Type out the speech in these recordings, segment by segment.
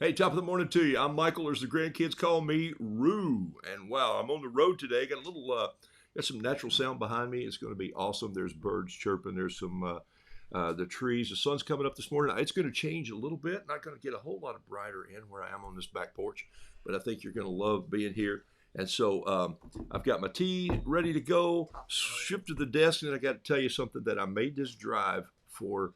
Hey, top of the morning to you. I'm Michael, or as the grandkids call me, Roo. And wow, I'm on the road today. Got a little, got some natural sound behind me. It's going to be awesome. There's birds chirping. There's some, the trees. The sun's coming up this morning. It's going to change a little bit. Not going to get a whole lot of brighter in where I am on this back porch, but I think you're going to love being here. And so I've got my tea ready to go, shipped to the desk, and I got to tell you something that I made this drive for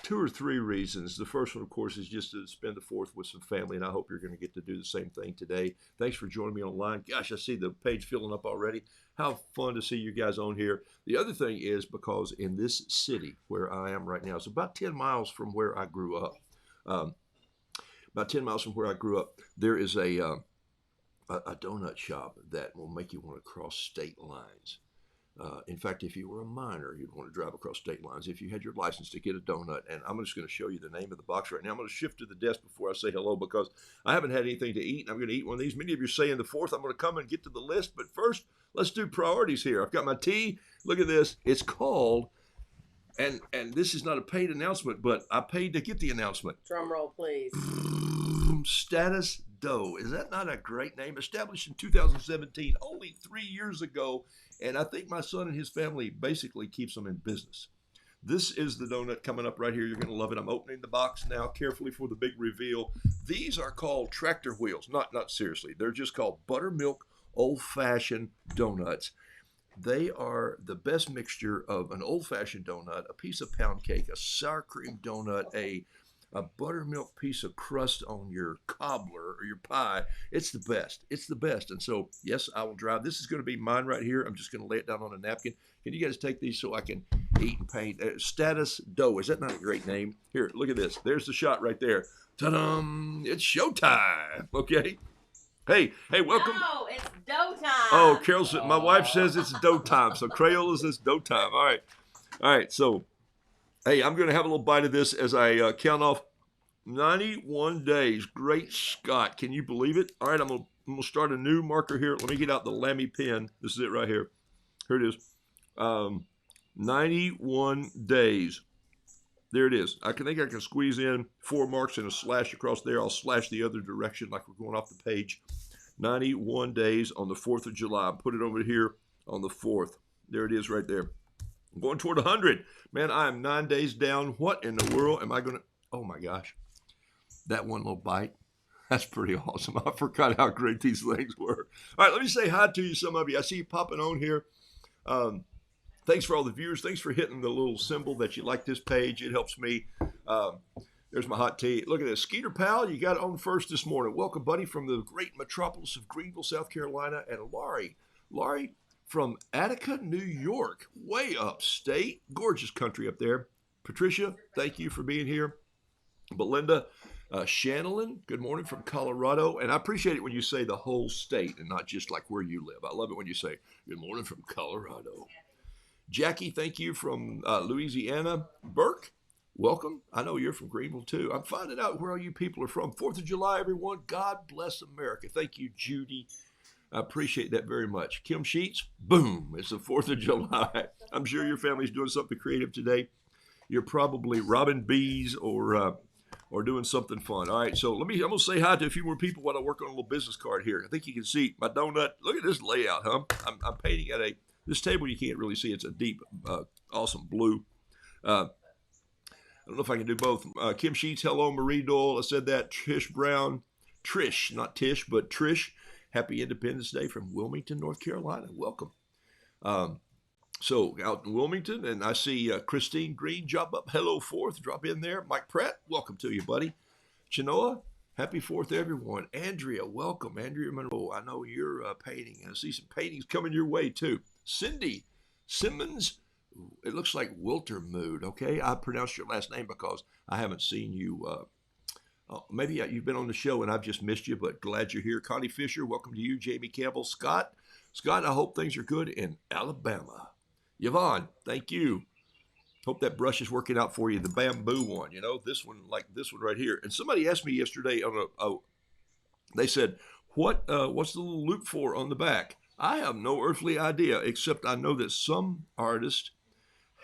two or three reasons. The first one, of course, is just to spend the fourth with some family, and I hope you're going to get to do the same thing today. Thanks for joining me online. Gosh, I see the page filling up already. How fun to see you guys on here. The other thing is because in this city where I am right now, it's about 10 miles from where I grew up. About 10 miles from where I grew up, there is a donut shop that will make you want to cross state lines. In fact, if you were a minor, you'd want to drive across state lines if you had your license to get a donut. And I'm just going to show you the name of the box right now. I'm going to shift to the desk before I say hello because I haven't had anything to eat. I'm going to eat one of these. Many of you are saying the fourth. I'm going to come and get to the list. But first, let's do priorities here. I've got my tea. Look at this. It's called, and this is not a paid announcement, but I paid to get the announcement. Drum roll, please. Status Dough. Is that not a great name? Established in 2017, only 3 years ago. And I think my son and his family basically keeps them in business. This is the donut coming up right here. You're going to love it. I'm opening the box now carefully for the big reveal. These are called tractor wheels. Not seriously. They're just called buttermilk old-fashioned donuts. They are the best mixture of an old-fashioned donut, a piece of pound cake, a sour cream donut, a buttermilk piece of crust on your cobbler or your pie. It's the best. It's the best. And so, yes, I will drive. This is going to be mine right here. I'm just going to lay it down on a napkin. Can you guys take these so I can eat and paint? Status Dough. Is that not a great name? Here, look at this. There's the shot right there. Ta-dum! It's showtime. Okay. Hey, welcome. No, it's dough time. Oh, Carol said, my wife says it's dough time. So Crayola says dough time. All right. So, hey, I'm going to have a little bite of this as I count off 91 days. Great Scott. Can you believe it? All right, I'm going to start a new marker here. Let me get out the Lamy pen. This is it right here. Here it is. 91 days. There it is. I think I can squeeze in 4 marks and a slash across there. I'll slash the other direction like we're going off the page. 91 days on the 4th of July. Put it over here on the 4th. There it is right there. I'm going toward 100. Man, I am 9 days down. What in the world am I going to... Oh, my gosh. That one little bite. That's pretty awesome. I forgot how great these things were. All right, let me say hi to you, some of you. I see you popping on here. Thanks for all the viewers. Thanks for hitting the little symbol that you like this page. It helps me. There's my hot tea. Look at this. Skeeter Pal, you got it on first this morning. Welcome, buddy, from the great metropolis of Greenville, South Carolina. And Laurie from Attica, New York, way upstate. Gorgeous country up there. Patricia, thank you for being here. Belinda, Shannon, good morning from Colorado. And I appreciate it when you say the whole state and not just like where you live. I love it when you say, good morning from Colorado. Jackie, thank you from Louisiana. Burke, welcome. I know you're from Greenville, too. I'm finding out where all you people are from. 4th of July, everyone. God bless America. Thank you, Judy. I appreciate that very much. Kim Sheets, boom, it's the 4th of July. I'm sure your family's doing something creative today. You're probably robbing bees or doing something fun. All right, so I'm going to say hi to a few more people while I work on a little business card here. I think you can see my donut. Look at this layout, huh? I'm painting at this table you can't really see. It's a deep, awesome blue. I don't know if I can do both. Kim Sheets, hello. Marie Doyle, I said that. Trish, not Tish, but Trish. Happy Independence Day from Wilmington, North Carolina. Welcome. So out in Wilmington, and I see Christine Green, drop up. Hello, 4th, drop in there. Mike Pratt, welcome to you, buddy. Chenoa, happy 4th, everyone. Andrea, welcome. Andrea Monroe, I know you're painting, and I see some paintings coming your way, too. Cindy Simmons, it looks like Wiltermood, okay? I pronounced your last name because I haven't seen you. Maybe you've been on the show and I've just missed you, but glad you're here. Connie Fisher, welcome to you. Jamie Campbell, Scott, I hope things are good in Alabama. Yvonne, thank you. Hope that brush is working out for you. The bamboo one, this one, like this one right here. And somebody asked me yesterday they said, what's the little loop for on the back? I have no earthly idea, except I know that some artists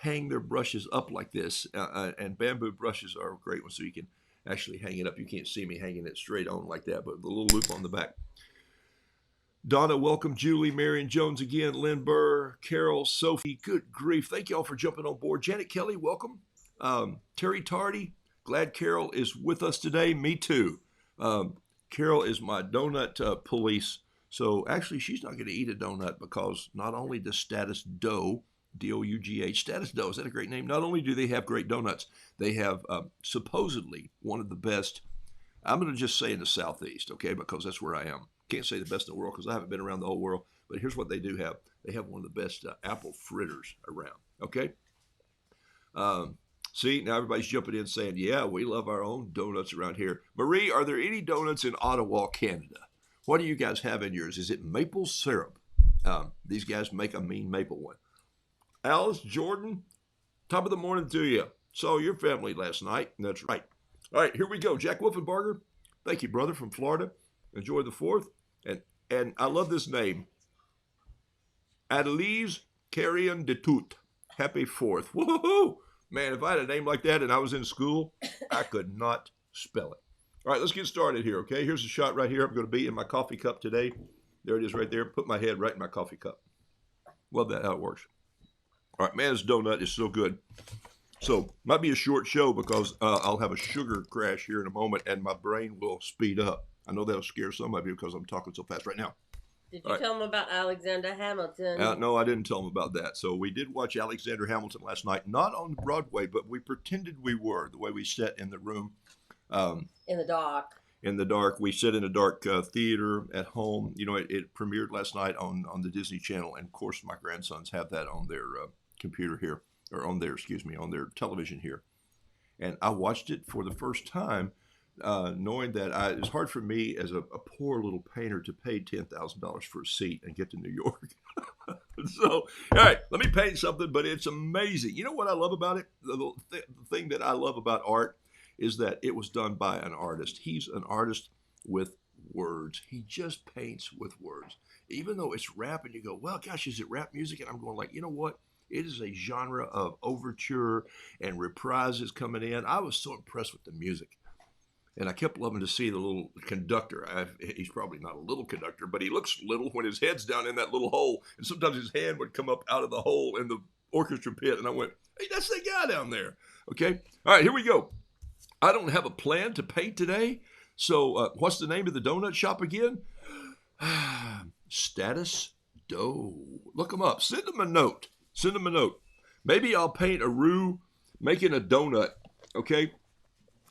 hang their brushes up like this, and bamboo brushes are a great one, so you can actually hang it up. You can't see me hanging it straight on like that, but the little loop on the back. Donna, welcome. Julie, Marion Jones again, Lynn Burr, Carol, Sophie, good grief. Thank you all for jumping on board. Janet Kelly, welcome. Terry Tardy, glad Carol is with us today. Me too. Carol is my donut police. So actually, she's not going to eat a donut because not only does Status Dough, D-O-U-G-H, Status Dough, is that a great name? Not only do they have great donuts, they have supposedly one of the best, I'm going to just say in the Southeast, okay, because that's where I am. Can't say the best in the world because I haven't been around the whole world, but here's what they do have. They have one of the best apple fritters around, okay? See, now everybody's jumping in saying, yeah, we love our own donuts around here. Marie, are there any donuts in Ottawa, Canada? What do you guys have in yours? Is it maple syrup? These guys make a mean maple one. Alice, Jordan, top of the morning to you. Saw your family last night. That's right. All right, here we go. Jack Wolfenbarger, thank you, brother, from Florida. Enjoy the 4th. And I love this name. Adelise Carrion de Tout. Happy 4th. Woohoo! Man, if I had a name like that and I was in school, I could not spell it. All right, let's get started here, okay? Here's a shot right here. I'm going to be in my coffee cup today. There it is right there. Put my head right in my coffee cup. Love that, how it works. All right, man, this donut is so good. So, might be a short show because I'll have a sugar crash here in a moment and my brain will speed up. I know that'll scare some of you because I'm talking so fast right now. Did you tell them about Alexander Hamilton? No, I didn't tell them about that. So we did watch Alexander Hamilton last night, not on Broadway, but we pretended we were, the way we sat in the room. In the dark. In the dark. We sat in a dark theater at home. You know, it premiered last night on the Disney Channel. And, of course, my grandsons have that on their computer here, or on their television here. And I watched it for the first time, knowing that it's hard for me as a poor little painter to pay $10,000 for a seat and get to New York. So, all right, let me paint something, but it's amazing. You know what I love about it? The thing that I love about art is that it was done by an artist. He's an artist with words. He just paints with words. Even though it's rap and you go, well, gosh, is it rap music? And I'm going like, you know what? It is a genre of overture and reprises coming in. I was so impressed with the music. And I kept loving to see the little conductor. He's probably not a little conductor, but he looks little when his head's down in that little hole. And sometimes his hand would come up out of the hole in the orchestra pit. And I went, hey, that's the guy down there. Okay. All right, here we go. I don't have a plan to paint today. So what's the name of the donut shop again? Status Dough. Look them up. Send them a note. Send them a note. Maybe I'll paint a roux making a donut. Okay.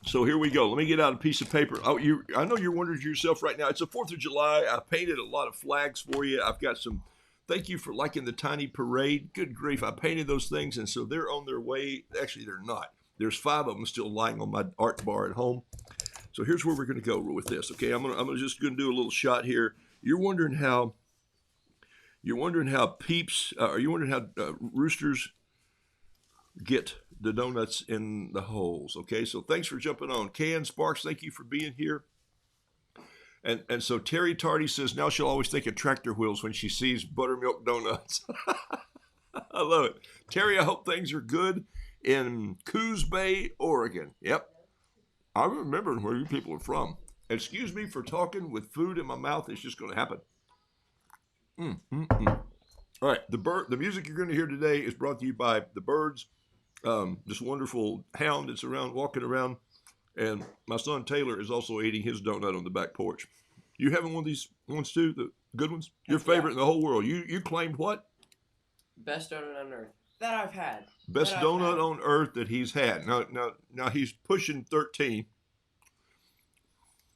So here we go. Let me get out a piece of paper. Oh, I know you're wondering to yourself right now. It's the 4th of July. I painted a lot of flags for you. I've got some. Thank you for liking the tiny parade. Good grief. I painted those things, and so they're on their way. Actually, they're not. There's 5 of them still lying on my art bar at home. So here's where we're going to go with this. Okay, I'm just going to do a little shot here. You're wondering how peeps. Are you wondering how roosters get the donuts in the holes? Okay, so thanks for jumping on. Can Sparks, thank you for being here. And so Terry Tardy says now she'll always think of tractor wheels when she sees buttermilk donuts. I love it. Terry, I hope things are good in Coos Bay, Oregon. Yep. I remember where you people are from. Excuse me for talking with food in my mouth. It's just going to happen. All right, the music you're going to hear today is brought to you by the Birds. This wonderful hound that's walking around, and my son Taylor is also eating his donut on the back porch. You having one of these ones too, the good ones? Your favorite in the whole world. You claimed what? Best donut on earth that I've had. Best donut on earth that he's had. Now he's pushing 13,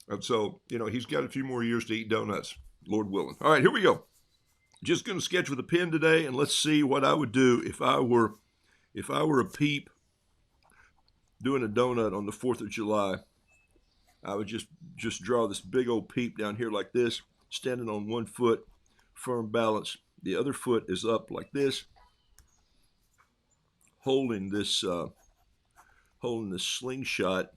and so he's got a few more years to eat donuts, Lord willing. All right, here we go. Just going to sketch with a pen today, and let's see what I would do if I were a peep doing a donut on the 4th of July. I would just draw this big old peep down here like this, standing on one foot, firm balance. The other foot is up like this, holding this slingshot,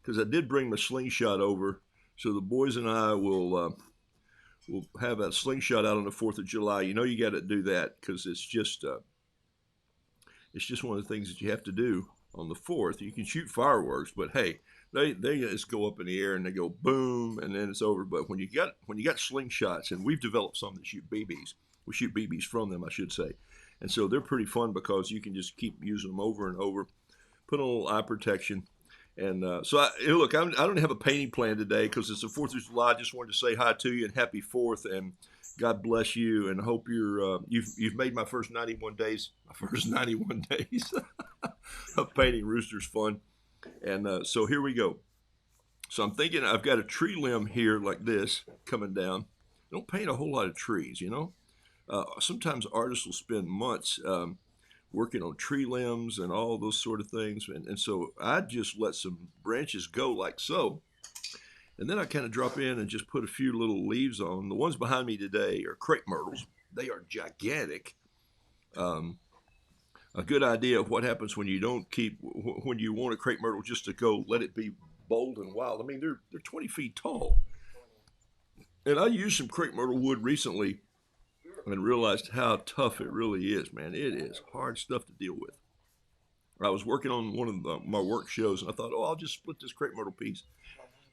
because I did bring my slingshot over, so the boys and I will have a slingshot out on the 4th of July. You got to do that because it's just one of the things that you have to do on the 4th. You can shoot fireworks, but hey, they just go up in the air and they go boom, and then it's over. But when you got slingshots, and we've developed some that shoot BBs, we shoot BBs from them, I should say, and so they're pretty fun because you can just keep using them over and over. Put on a little eye protection. And look, I don't have a painting plan today because it's the 4th of July. I just wanted to say hi to you and happy 4th, and God bless you, and hope you've made my first 91 days. My first 91 days of painting roosters fun. And so here we go. So I'm thinking I've got a tree limb here like this coming down. Don't paint a whole lot of trees, you know. Sometimes artists will spend months working on tree limbs and all those sort of things. And so I just let some branches go like so. And then I kind of drop in and just put a few little leaves on. The ones behind me today are crepe myrtles. They are gigantic. A good idea of what happens when you when you want a crepe myrtle just to go let it be bold and wild. I mean, they're 20 feet tall. And I used some crepe myrtle wood recently and realized how tough it really is, man. It is hard stuff to deal with. I was working on one of my work shows, and I thought, I'll just split this crepe myrtle piece.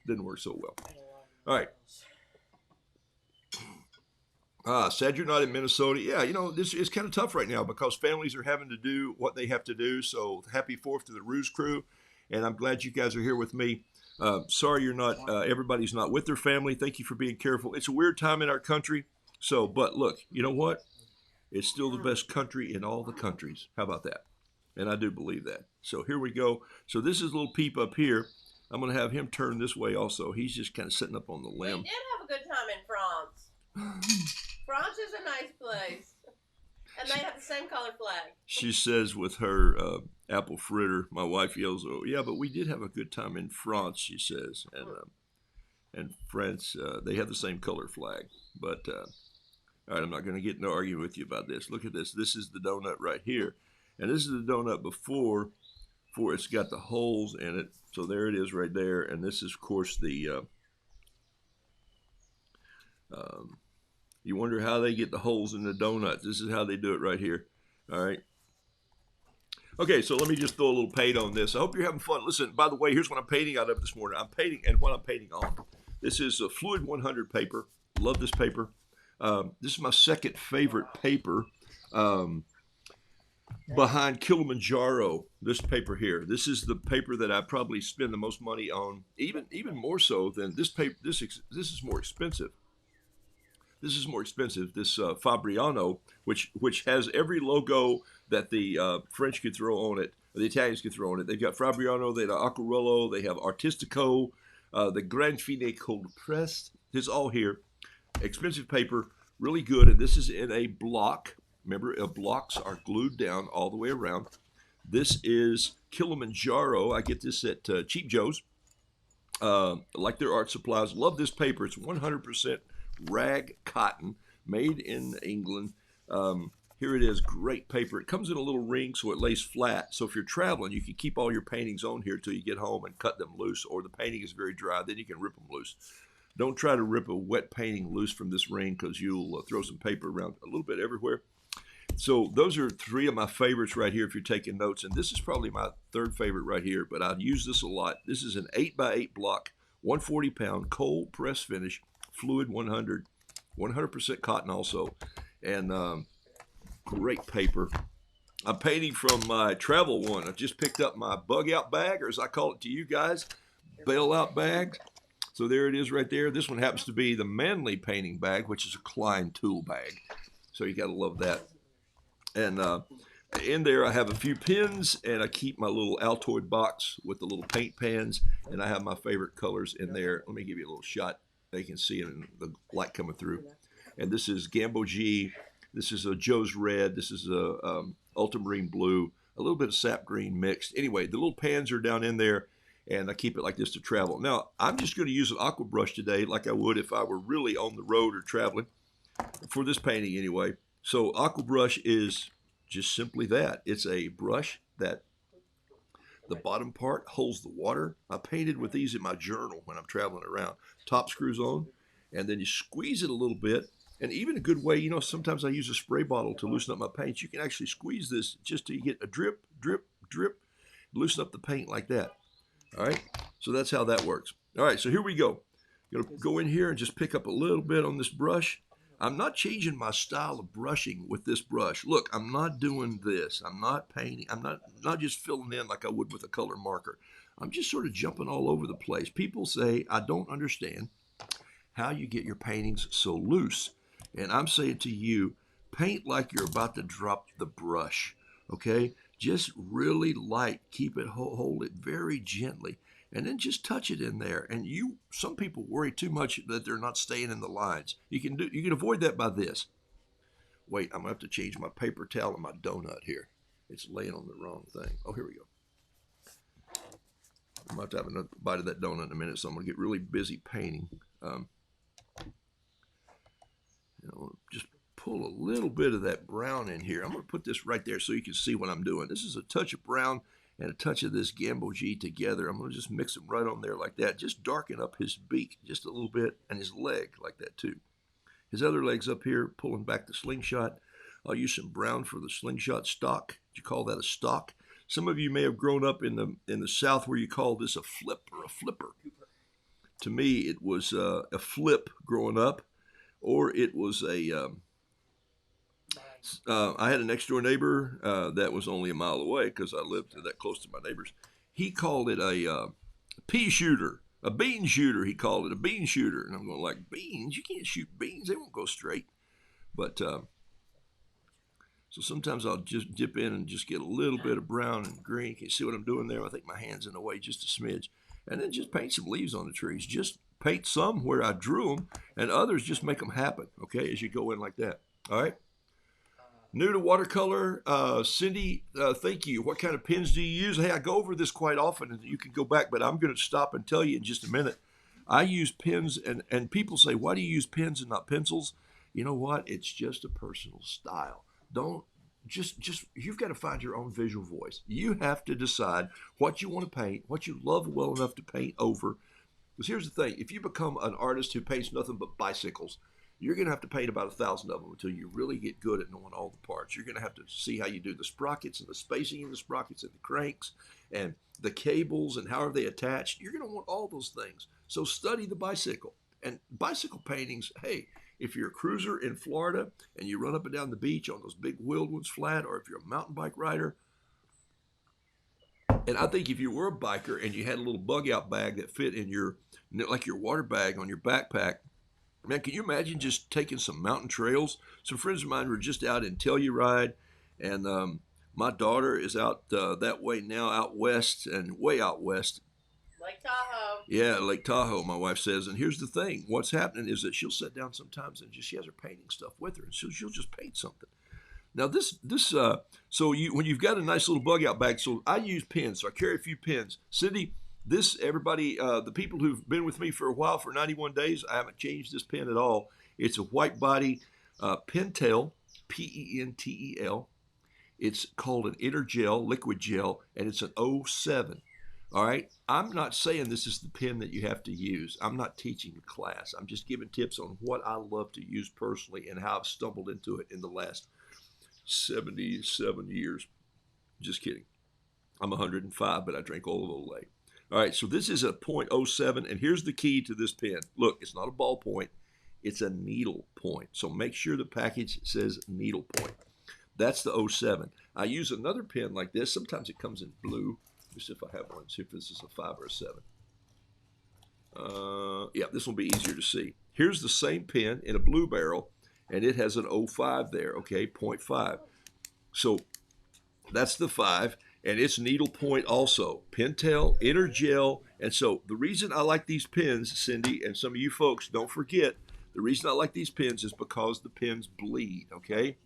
Didn't work so well. All right. Sad you're not in Minnesota. Yeah, you know, this is kind of tough right now because families are having to do what they have to do. So happy 4th to the Ruse crew, and I'm glad you guys are here with me. Sorry you're not, everybody's not with their family. Thank you for being careful. It's a weird time in our country. So, but look, you know what? It's still the best country in all the countries. How about that? And I do believe that. So here we go. So this is a little peep up here. I'm going to have him turn this way also. He's just kind of sitting up on the limb. We did have a good time in France. France is a nice place. And they have the same color flag. She says with her apple fritter, my wife yells, "Oh, yeah, but we did have a good time in France," she says. And France, they have the same color flag. But, all right, I'm not going to get into arguing with you about this. Look at this. This is the donut right here. And this is the donut before it's got the holes in it. So there it is right there. And this is, of course, the, you wonder how they get the holes in the donuts. This is how they do it right here. All right. Okay, so let me just throw a little paint on this. I hope you're having fun. Listen, by the way, here's what I'm painting out of this morning. I'm painting, and what I'm painting on. This is a Fluid 100 paper. Love this paper. This is my second favorite paper behind Kilimanjaro. This paper here. This is the paper that I probably spend the most money on, even more so than this paper. This is more expensive. This is more expensive. This Fabriano, which has every logo that the French could throw on it, or the Italians could throw on it. They've got Fabriano, they have Aquarello, they have Artistico, the Grand Fine Cold Pressed. It's all here. Expensive paper, really good. And this is in a block. Remember, blocks are glued down all the way around. This is Kilimanjaro. I get this at Cheap Joe's. Like their art supplies. Love this paper. It's 100% rag cotton, made in England. Here it is, great paper. It comes in a little ring so it lays flat. So if you're traveling, you can keep all your paintings on here till you get home and cut them loose, or the painting is very dry, then you can rip them loose. Don't try to rip a wet painting loose from this ring because you'll throw some paper around a little bit everywhere. So those are three of my favorites right here if you're taking notes. And this is probably my third favorite right here, but I use this a lot. This is an 8x8 block, 140 pound, cold press finish, Fluid 100, 100% cotton also. And great paper. I'm painting from my travel one. I just picked up my bug out bag, or as I call it to you guys, bail out bag. So there it is right there. This one happens to be the Manly painting bag, which is a Klein tool bag. So you got to love that. And in there I have a few pins, and I keep my little Altoid box with the little paint pans, and I have my favorite colors in there. Let me give you a little shot. They can see it in the light coming through. And this is Gambo G. This is a Joe's Red. This is a Ultramarine Blue. A little bit of sap green mixed. Anyway, the little pans are down in there, and I keep it like this to travel. Now, I'm just going to use an aqua brush today like I would if I were really on the road or traveling, for this painting anyway. So aqua brush is just simply that. It's a brush that the bottom part holds the water. I painted with these in my journal when I'm traveling around. Top screws on, and then you squeeze it a little bit. And even a good way, you know, sometimes I use a spray bottle to loosen up my paint. You can actually squeeze this just to get a drip, drip, drip, loosen up the paint like that. All right. So that's how that works. All right, so here we go. I'm going to go in here and just pick up a little bit on this brush. I'm not changing my style of brushing with this brush. Look, I'm not doing this. I'm not painting. I'm not just filling in like I would with a color marker. I'm just sort of jumping all over the place. People say, I don't understand how you get your paintings so loose. And I'm saying to you, paint like you're about to drop the brush, okay? Just really light. Keep it, hold it very gently. And then just touch it in there. And some people worry too much that they're not staying in the lines. You can avoid that by this. Wait, I'm gonna have to change my paper towel and my donut here. It's laying on the wrong thing. Oh, here we go. I'm about to have another bite of that donut in a minute, so I'm gonna get really busy painting. Just pull a little bit of that brown in here. I'm gonna put this right there so you can see what I'm doing. This is a touch of brown and a touch of this Gambo G together. I'm going to just mix them right on there like that. Just darken up his beak just a little bit and his leg like that too. His other leg's up here, pulling back the slingshot. I'll use some brown for the slingshot stock. You call that a stock? Some of you may have grown up in the South where you call this a flip or a flipper. To me, it was a flip growing up, or it was a... I had a next door neighbor that was only a mile away because I lived that close to my neighbors. He called it a pea shooter, a bean shooter. He called it a bean shooter. And I'm going like, beans? You can't shoot beans. They won't go straight. But so sometimes I'll just dip in and just get a little bit of brown and green. Can you see what I'm doing there? I think my hand's in the way just a smidge. And then just paint some leaves on the trees. Just paint some where I drew them, and others just make them happen, okay, as you go in like that. All right? New to watercolor, Cindy, thank you. What kind of pens do you use? Hey, I go over this quite often, and you can go back, but I'm going to stop and tell you in just a minute. I use pens, and people say, why do you use pens and not pencils? You know what? It's just a personal style. Don't you've got to find your own visual voice. You have to decide what you want to paint, what you love well enough to paint over. Because here's the thing. If you become an artist who paints nothing but bicycles, you're going to have to paint about 1,000 of them until you really get good at knowing all the parts. You're going to have to see how you do the sprockets and the spacing in the sprockets and the cranks and the cables and how are they attached. You're going to want all those things. So study the bicycle. And bicycle paintings, hey, if you're a cruiser in Florida and you run up and down the beach on those big wheeled ones flat, or if you're a mountain bike rider, and I think if you were a biker and you had a little bug out bag that fit in like your water bag on your backpack, man, can you imagine just taking some mountain trails? Some friends of mine were just out in Telluride, and my daughter is out that way now, out west and way out west. Lake Tahoe. Yeah, Lake Tahoe, my wife says. And here's the thing. What's happening is that she'll sit down sometimes and she has her painting stuff with her, and she'll just paint something. Now when you've got a nice little bug out bag, so I use pens, so I carry a few pens. Cindy, everybody, the people who've been with me for a while, for 91 days, I haven't changed this pen at all. It's a white body Pentel, Pentel. It's called an Intergel, liquid gel, and it's an 07. All right. I'm not saying this is the pen that you have to use. I'm not teaching a class. I'm just giving tips on what I love to use personally and how I've stumbled into it in the last 77 years. Just kidding. I'm 105, but I drink olive oil. All right, so this is a .07, and here's the key to this pen. Look, it's not a ballpoint. It's a needle point. So make sure the package says needle point. That's the 07. I use another pen like this. Sometimes it comes in blue. Let me see if I have one. See if this is a 5 or a 7. Yeah, this will be easier to see. Here's the same pen in a blue barrel, and it has an 05 there, okay, .5. So that's the 5. And it's needle point also. Pentel, Intergel. And so the reason I like these pens, Cindy, and some of you folks, don't forget, the reason I like these pens is because the pens bleed, okay?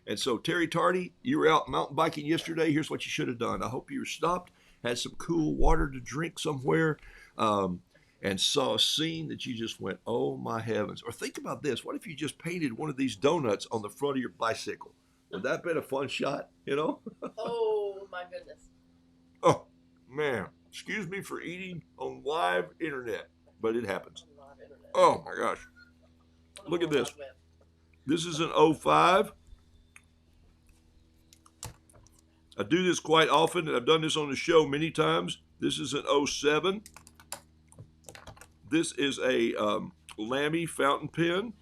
And so Terry Tardy, you were out mountain biking yesterday. Here's what you should have done. I hope you were stopped, had some cool water to drink somewhere, and saw a scene that you just went, oh my heavens. Or think about this. What if you just painted one of these donuts on the front of your bicycle? Would that have been a fun shot, you know? Oh, my goodness. Oh, man. Excuse me for eating on live internet, but it happens. Oh, my gosh. Look at this. This is an 05. I do this quite often, and I've done this on the show many times. This is an '07. This is a Lamy fountain pen,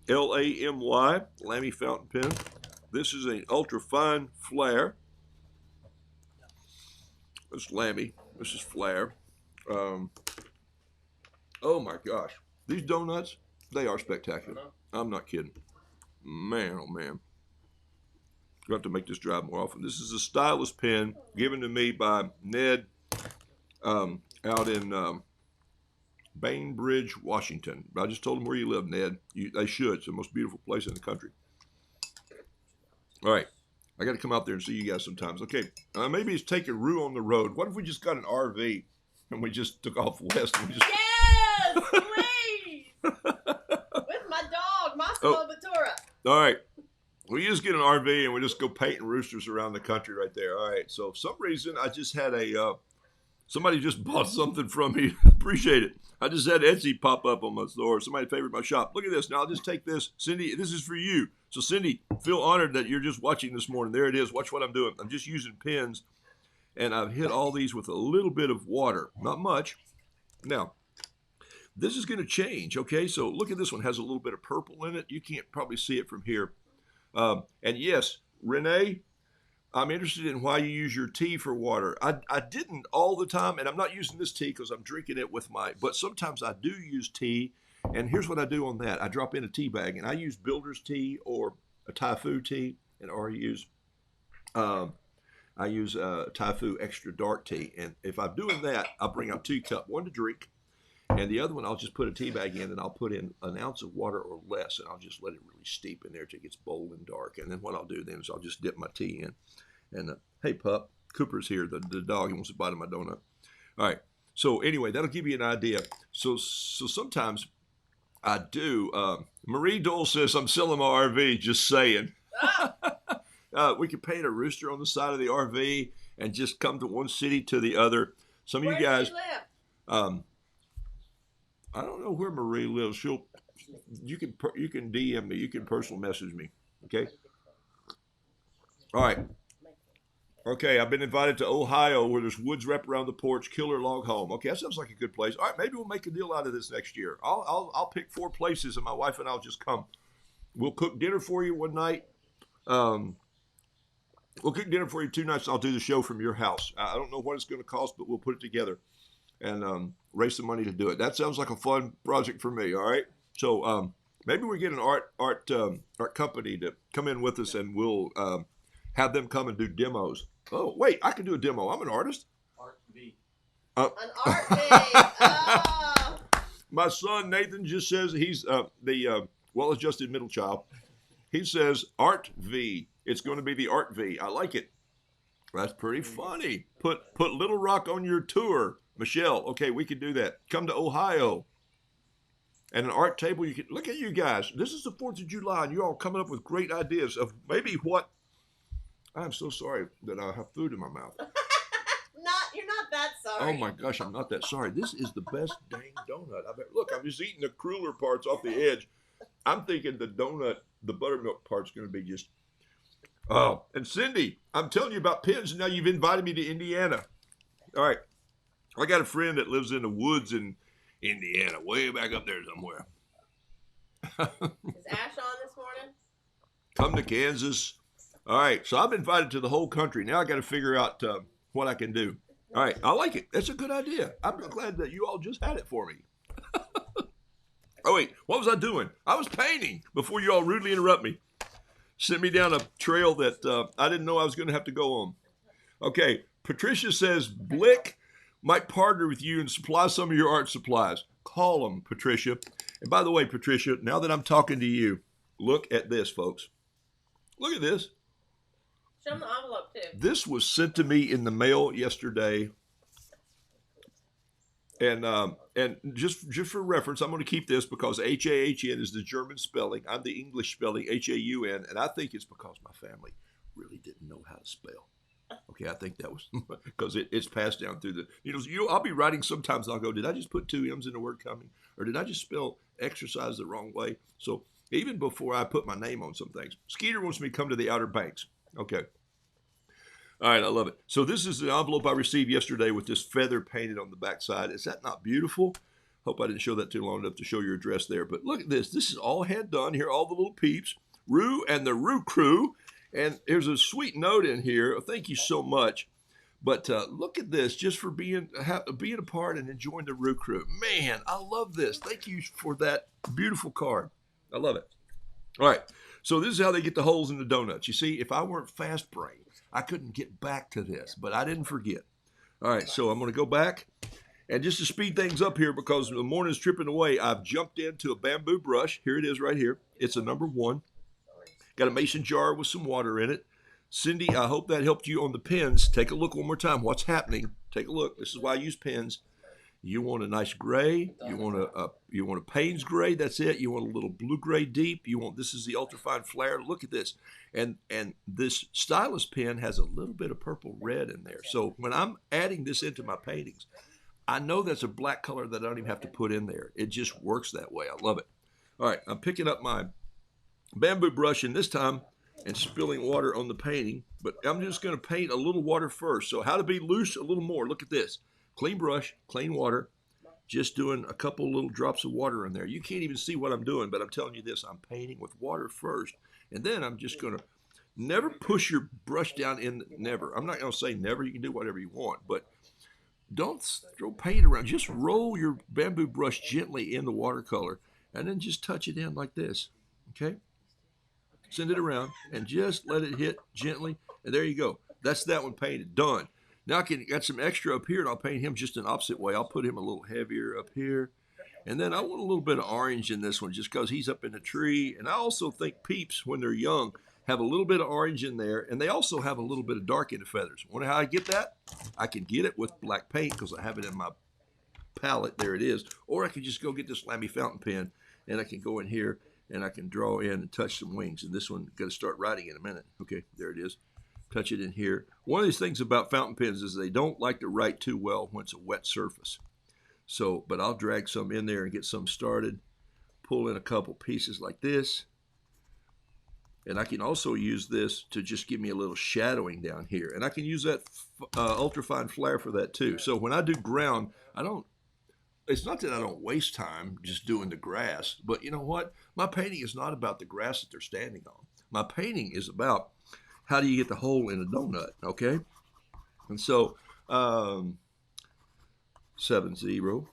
Lamy, Lamy fountain pen. This is an ultra fine flare. This Lamy. This is flare. Oh my gosh, these donuts, they are spectacular. I'm not kidding. Man, oh man. You have to make this drive more often. This is a stylus pen given to me by Ned out in Bainbridge, Washington. I just told him where you live, Ned. They should. It's the most beautiful place in the country. All right. I got to come out there and see you guys sometimes. Okay. Maybe it's taking Roo on the road. What if we just got an RV and we just took off west? And we just... Yes, please. With my dog, Massimo Batura. All right. We just get an RV and we just go painting roosters around the country right there. All right. So, for some reason, I just had somebody just bought something from me. Appreciate it. I just had Etsy pop up on my store. Somebody favored my shop. Look at this. Now, I'll just take this. Cindy, this is for you. So, Cindy, feel honored that you're just watching this morning. There it is. Watch what I'm doing. I'm just using pens, and I've hit all these with a little bit of water. Not much. Now, this is going to change, okay? So, look at this one. It has a little bit of purple in it. You can't probably see it from here. And yes, Renee, I'm interested in why you use your tea for water. I didn't all the time, and I'm not using this tea because I'm drinking it with but sometimes I do use tea, and here's what I do on that. I drop in a tea bag, and I use Builder's tea or a Thai food tea, or I use Thai food extra dark tea, and if I'm doing that, I'll bring out 2 cups, one to drink, and the other one, I'll just put a tea bag in, and I'll put in an ounce of water or less, and I'll just let it really steep in there till it gets bold and dark. And then what I'll do then is I'll just dip my tea in. And hey, pup, Cooper's here, the dog. He wants to bite of my donut. All right. So anyway, that'll give you an idea. So sometimes I do. Marie Dole says, I'm selling my RV, just saying. We could paint a rooster on the side of the RV and just come to one city to the other. Some of you guys. Where does she live? I don't know where Marie lives. You can DM me. You can personal message me. Okay. All right. Okay. I've been invited to Ohio where there's woods wrapped around the porch, killer log home. Okay, that sounds like a good place. All right, maybe we'll make a deal out of this next year. I'll pick 4 places and my wife and I'll just come. We'll cook dinner for you one night. We'll cook dinner for you 2 nights. I'll do the show from your house. I don't know what it's going to cost, but we'll put it together and raise some money to do it. That sounds like a fun project for me. All right. So maybe we get an art company to come in with us, and we'll have them come and do demos. Oh wait, I can do a demo. I'm an artist. Art V. An art V. Oh. My son Nathan just says he's the well-adjusted middle child. He says Art V. It's going to be the Art V. I like it. That's pretty funny. Put Little Rock on your tour. Michelle, okay, we could do that. Come to Ohio. And an art table, you can look at you guys. This is the 4th of July, and you're all coming up with great ideas of maybe what. I'm so sorry that I have food in my mouth. You're not that sorry. Oh my gosh, I'm not that sorry. This is the best dang donut I've ever. Look, I'm just eating the cruller parts off the edge. I'm thinking the donut, the buttermilk part's going to be just. Oh, and Cindy, I'm telling you about pins, and now you've invited me to Indiana. All right. I got a friend that lives in the woods in Indiana, way back up there somewhere. Is Ash on this morning? Come to Kansas. All right, so I've been invited to the whole country. Now I got to figure out what I can do. All right, I like it. That's a good idea. I'm glad that you all just had it for me. Oh, wait, what was I doing? I was painting before you all rudely interrupt me. Sent me down a trail that I didn't know I was going to have to go on. Okay, Patricia says, Blick might partner with you and supply some of your art supplies. Call them, Patricia. And by the way, Patricia, now that I'm talking to you, look at this, folks. Look at this. Show them the envelope, too. This was sent to me in the mail yesterday. And just for reference, I'm going to keep this because H-A-H-N is the German spelling. I'm the English spelling, H-A-U-N. And I think it's because my family really didn't know how to spell. Okay, I think that was because it's passed down through I'll be writing sometimes and I'll go, did I just put 2 M's in the word coming? Or did I just spell exercise the wrong way? So even before I put my name on some things, Skeeter wants me to come to the Outer Banks. Okay. All right, I love it. So this is the envelope I received yesterday with this feather painted on the backside. Is that not beautiful? Hope I didn't show that too long enough to show your address there. But look at this. This is all hand done. Here are all the little peeps. Roo and the Roo crew. And there's a sweet note in here. Thank you so much. But look at this, just for being a part and enjoying the Roo crew. Man, I love this. Thank you for that beautiful card. I love it. All right, so this is how they get the holes in the donuts. You see, if I weren't fast brain, I couldn't get back to this, but I didn't forget. All right, so I'm going to go back. And just to speed things up here, because the morning's tripping away, I've jumped into a bamboo brush. Here it is right here. It's a number 1. Got a mason jar with some water in it. Cindy, I hope that helped you on the pens. Take a look one more time. What's happening? Take a look. This is why I use pens. You want a nice gray. You want a Payne's gray. That's it. You want a little blue gray deep. This is the ultrafine flare. Look at this. And this stylus pen has a little bit of purple red in there. So when I'm adding this into my paintings, I know that's a black color that I don't even have to put in there. It just works that way. I love it. All right, I'm picking up my bamboo brush, and this time and spilling water on the painting, but I'm just going to paint a little water first. So how to be loose a little more. Look at this. Clean brush, clean water, just doing a couple little drops of water in there. You can't even see what I'm doing, but I'm telling you this, I'm painting with water first, and then I'm just going to never push your brush down in, never. I'm not going to say never. You can do whatever you want, but don't throw paint around. Just roll your bamboo brush gently in the watercolor, and then just touch it in like this, okay? Send it around and just let it hit gently. And there you go. That's that one painted. Done. Now I got some extra up here, and I'll paint him just an opposite way. I'll put him a little heavier up here. And then I want a little bit of orange in this one just because he's up in the tree. And I also think peeps, when they're young, have a little bit of orange in there. And they also have a little bit of dark in the feathers. Wonder how I get that? I can get it with black paint because I have it in my palette. There it is. Or I can just go get this Lamy fountain pen, and I can go in here and I can draw in and touch some wings. And this one, going to start writing in a minute. Okay, there it is. Touch it in here. One of these things about fountain pens is they don't like to write too well when it's a wet surface. So, but I'll drag some in there and get some started. Pull in a couple pieces like this. And I can also use this to just give me a little shadowing down here. And I can use that ultrafine flare for that too. So when I do ground, it's not that I don't waste time just doing the grass, but you know what? My painting is not about the grass that they're standing on. My painting is about how do you get the hole in a donut, okay? And so, 7-0.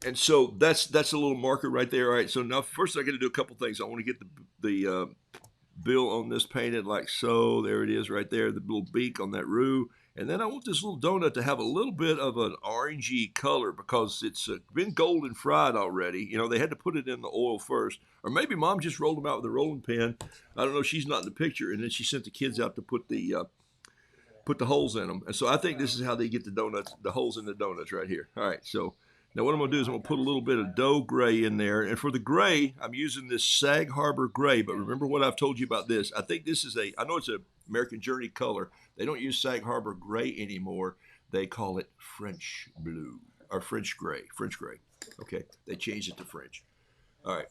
And so that's a little marker right there. All right, so now first I got to do a couple things. I want to get the bill on this painted like so. There it is right there, the little beak on that Roo. And then I want this little donut to have a little bit of an orangey color because it's been golden fried already. You know, they had to put it in the oil first. Or maybe Mom just rolled them out with a rolling pin. I don't know. She's not in the picture. And then she sent the kids out to put the holes in them. And so I think this is how they get the donuts, the holes in the donuts right here. All right, so now what I'm going to do is I'm going to put a little bit of dough gray in there. And for the gray, I'm using this Sag Harbor gray. But remember what I've told you about this. I think this is I know it's an American Journey color. They don't use Sag Harbor gray anymore. They call it French blue or French gray. Okay, they changed it to French. All right.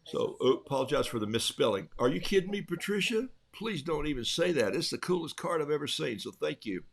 So apologize for the misspelling. Are you kidding me, Patricia? Please don't even say that. It's the coolest card I've ever seen. So thank you.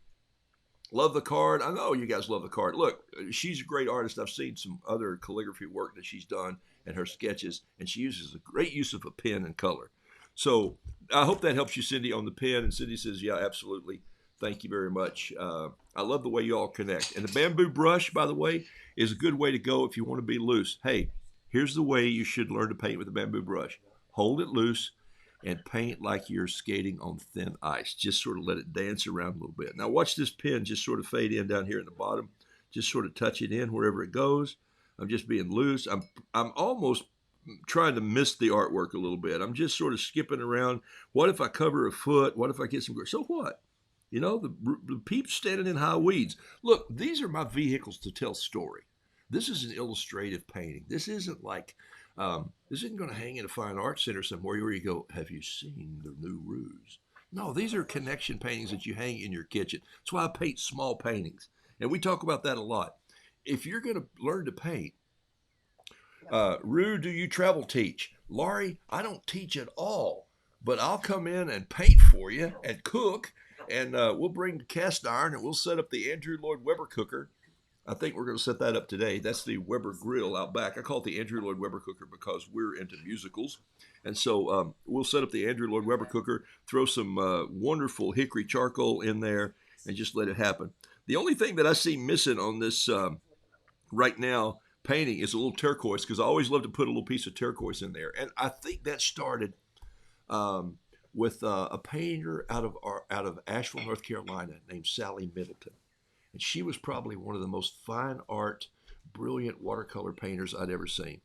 Love the card. I know you guys love the card. Look, she's a great artist. I've seen some other calligraphy work that she's done and her sketches, and she uses a great use of a pen and color. So I hope that helps you, Cindy, on the pen. And Cindy says, yeah, absolutely. Thank you very much. I love the way you all connect. And the bamboo brush, by the way, is a good way to go if you want to be loose. Hey, here's the way you should learn to paint with a bamboo brush. Hold it loose and paint like you're skating on thin ice. Just sort of let it dance around a little bit. Now watch this pen just sort of fade in down here in the bottom. Just sort of touch it in wherever it goes. I'm just being loose. I'm almost trying to miss the artwork a little bit. I'm just sort of skipping around. What if I cover a foot? What if I get some, so what? You know, the peeps standing in high weeds. Look, these are my vehicles to tell story. This is an illustrative painting. This isn't like, this isn't going to hang in a fine art center somewhere where you go, have you seen the new Roos? No, these are connection paintings that you hang in your kitchen. That's why I paint small paintings. And we talk about that a lot. If you're going to learn to paint, Roo, do you travel teach? Laurie, I don't teach at all, but I'll come in and paint for you and cook, and we'll bring the cast iron and we'll set up the Andrew Lloyd Webber cooker. I think we're going to set that up today. That's the Weber grill out back. I call it the Andrew Lloyd Webber cooker because we're into musicals. And so we'll set up the Andrew Lloyd Webber cooker, throw some wonderful hickory charcoal in there, and just let it happen. The only thing that I see missing on this right now painting is a little turquoise, because I always love to put a little piece of turquoise in there. And I think that started with a painter out of Asheville, North Carolina, named Sally Middleton. And she was probably one of the most fine art, brilliant watercolor painters I'd ever seen.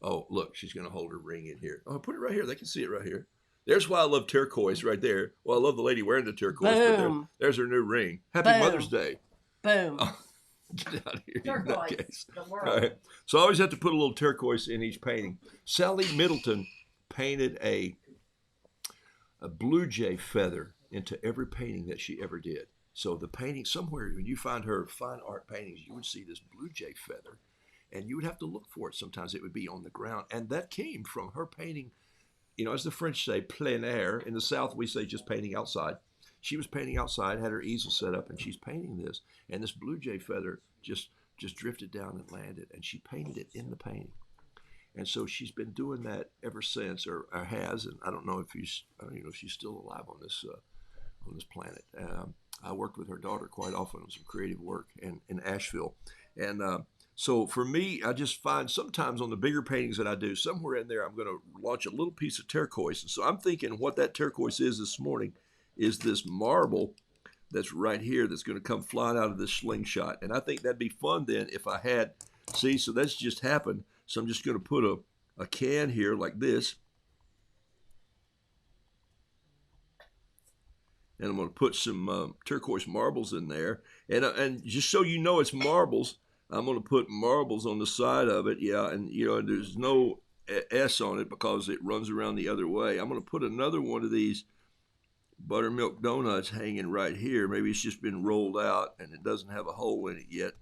Oh, look, she's going to hold her ring in here. Oh, put it right here. They can see it right here. There's why I love turquoise right there. Well, I love the lady wearing the turquoise. Boom. But there's her new ring. Happy Boom. Mother's Day. Boom. Oh, get out of here. Turquoise. The world. All right. So I always have to put a little turquoise in each painting. Sally Middleton painted a blue jay feather into every painting that she ever did. So the painting, somewhere when you find her fine art paintings, you would see this blue jay feather, and you would have to look for it. Sometimes it would be on the ground, and that came from her painting, as the French say, plein air. In the South, we say just painting outside. She was painting outside, had her easel set up, and she's painting this, and this blue jay feather just drifted down and landed, and she painted it in the painting. And so she's been doing that ever since, or has, and I don't know if she's still alive on this planet. I worked with her daughter quite often on some creative work in Asheville. And so for me, I just find sometimes on the bigger paintings that I do, somewhere in there, I'm going to launch a little piece of turquoise. And so I'm thinking what that turquoise is this morning is this marble that's right here that's going to come flying out of this slingshot. And I think that'd be fun then if I had, so that's just happened. So I'm just going to put a can here like this. And I'm going to put some turquoise marbles in there. And just so you know it's marbles, I'm going to put marbles on the side of it. Yeah, and there's no S on it because it runs around the other way. I'm going to put another one of these buttermilk donuts hanging right here. Maybe it's just been rolled out and it doesn't have a hole in it yet.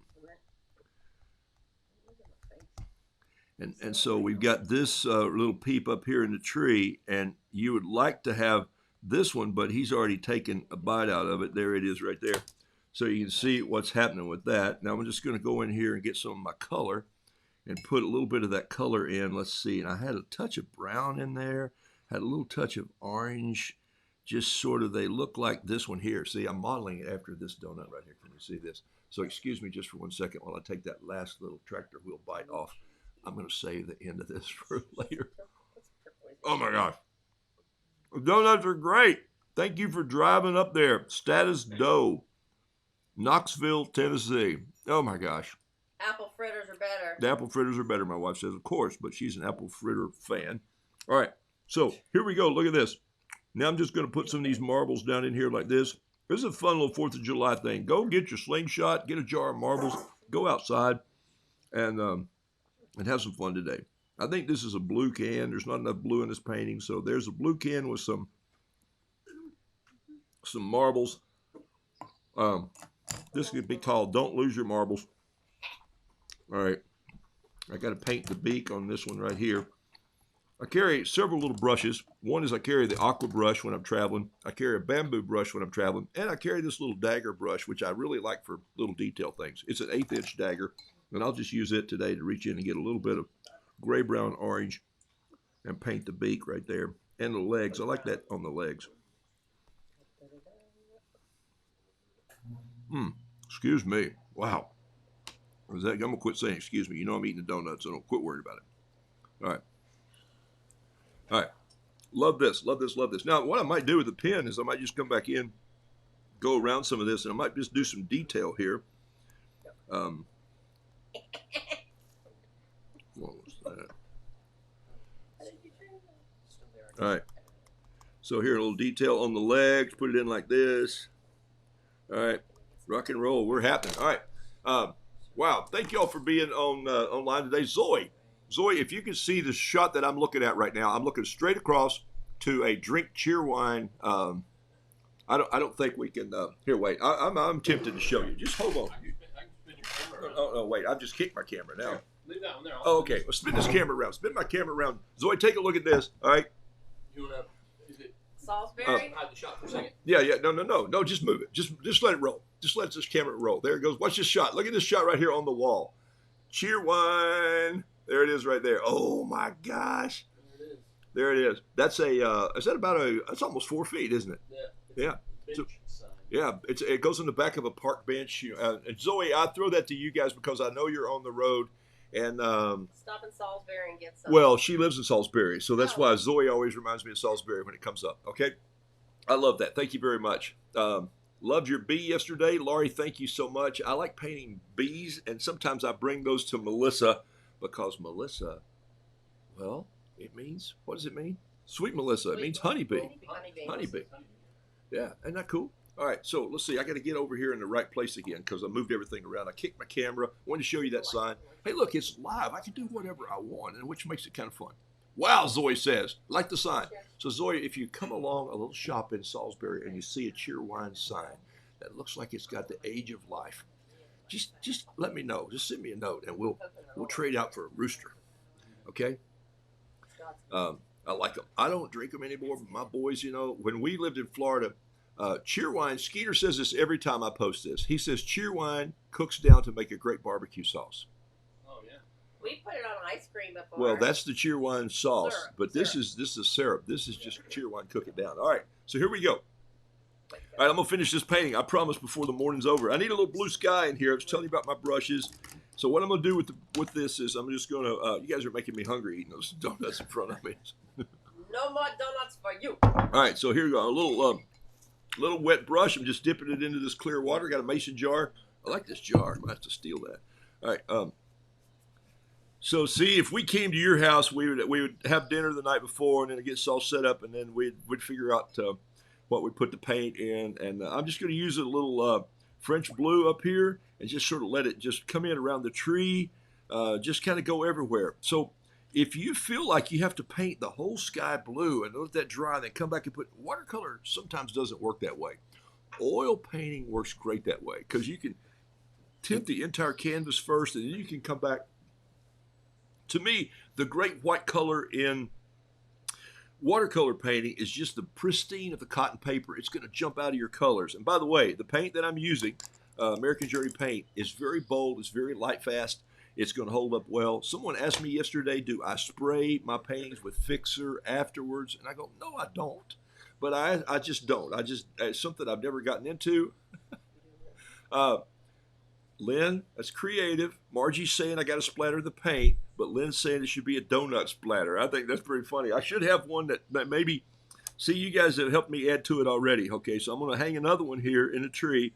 And so we've got this little peep up here in the tree, and you would like to have this one, but he's already taken a bite out of it. There it is right there. So you can see what's happening with that. Now I'm just going to go in here and get some of my color and put a little bit of that color in. Let's see. And I had a touch of brown in there, had a little touch of orange, just sort of, they look like this one here. See, I'm modeling it after this donut right here. Can you see this? So excuse me just for 1 second while I take that last little tractor wheel bite off. I'm going to save the end of this for later. Oh my gosh. The donuts are great. Thank you for driving up there. Status Dough, Knoxville, Tennessee. Oh my gosh. Apple fritters are better. The apple fritters are better, my wife says, of course, but she's an apple fritter fan. All right, so here we go. Look at this. Now I'm just going to put some of these marbles down in here like this. This is a fun little 4th of July thing. Go get your slingshot, get a jar of marbles, go outside, and have some fun today. I think this is a blue can. There's not enough blue in this painting, so there's a blue can with some marbles. This could be called Don't Lose Your Marbles. All right. I got to paint the beak on this one right here. I carry several little brushes. One is I carry the aqua brush when I'm traveling. I carry a bamboo brush when I'm traveling. And I carry this little dagger brush, which I really like for little detail things. It's an 1/8 inch dagger. And I'll just use it today to reach in and get a little bit of gray, brown, orange and paint the beak right there. And the legs. I like that on the legs. Excuse me. Wow. I'm going to quit saying excuse me. You know I'm eating the donuts, so don't quit worrying about it. All right. All right. Love this, love this, love this. Now, what I might do with the pen is I might just come back in, go around some of this, and I might just do some detail here. What was that? All right. So here, a little detail on the legs. Put it in like this. All right. Rock and roll. We're happening. All right. Wow. Thank you all for being on online today. Zoe, if you can see the shot that I'm looking at right now, I'm looking straight across to a drink cheer wine. I don't think we can. Here, wait. I'm tempted to show you. Just hold on. Oh, wait. I've just kicked my camera now. Leave that one there. Oh, okay. Well, spin this camera around. Spin my camera around. Zoe, take a look at this. All right. You wanna? Is it? Salisbury. Hide the shot for a second. Yeah. No. Just move it. Just let it roll. Just let this camera roll. There it goes. Watch this shot. Look at this shot right here on the wall. Cheerwine. There it is right there. Oh my gosh. There it is. There it is. That's a. Is that about a? That's almost 4 feet, isn't it? Yeah. Yeah. Bench sign. Yeah. It goes in the back of a park bench. And Zoe, I throw that to you guys because I know you're on the road. And Stop in Salisbury and get some. well, she lives in Salisbury, so that's Oh. why Zoe always reminds me of Salisbury when it comes up. Okay, I love that. Thank you very much. Loved your bee yesterday, Laurie. Thank you so much. I like painting bees, and sometimes I bring those to Melissa because Melissa, well, it means, what does it mean? Sweet Melissa. It means honeybee. Honeybee. Honeybee. Yeah, isn't that cool? All right, so let's see. I got to get over here in the right place again because I moved everything around. I kicked my camera. Wanted to show you that sign. Hey, look, it's live. I can do whatever I want, and which makes it kind of fun. Wow, Zoe says, like the sign. So, Zoe, if you come along a little shop in Salisbury and you see a Cheerwine sign that looks like it's got the age of life, just let me know. Just send me a note, and we'll trade out for a rooster. Okay? I like them. I don't drink them anymore, but my boys, when we lived in Florida, Cheerwine, Skeeter says this every time I post this. He says Cheerwine cooks down to make a great barbecue sauce. Oh yeah. We put it on ice cream before. Well, that's the Cheerwine sauce, Syrup, but this is syrup. This is just Cheerwine cook it down. All right, so here we go. All right, I'm gonna finish this painting. I promise before the morning's over. I need a little blue sky in here. I was telling you about my brushes. So what I'm gonna do with this is I'm just gonna. You guys are making me hungry eating those donuts in front of me. No more donuts for you. All right, so here we go. A little wet brush. I'm just dipping it into this clear water. Got a mason jar. I like this jar. I might have to steal that. All right. So see, if we came to your house, we would have dinner the night before, and then it gets all set up, and then we'd figure out what we put the paint in. And I'm just going to use a little French blue up here, and just sort of let it just come in around the tree, just kind of go everywhere. So if you feel like you have to paint the whole sky blue and let that dry, and then come back and put watercolor, sometimes doesn't work that way. Oil painting works great that way because you can tint the entire canvas first, and then you can come back. To me, the great white color in watercolor painting is just the pristine of the cotton paper. It's going to jump out of your colors. And by the way, the paint that I'm using, American Journey paint, is very bold. It's very light fast. It's going to hold up well. Someone asked me yesterday, do I spray my paintings with fixer afterwards? And I go, no, I don't. But I just don't. It's something I've never gotten into. Lynn, that's creative. Margie's saying I got to splatter the paint, but Lynn's saying it should be a donut splatter. I think that's pretty funny. I should have one that maybe, see, you guys have helped me add to it already. Okay, so I'm going to hang another one here in a tree,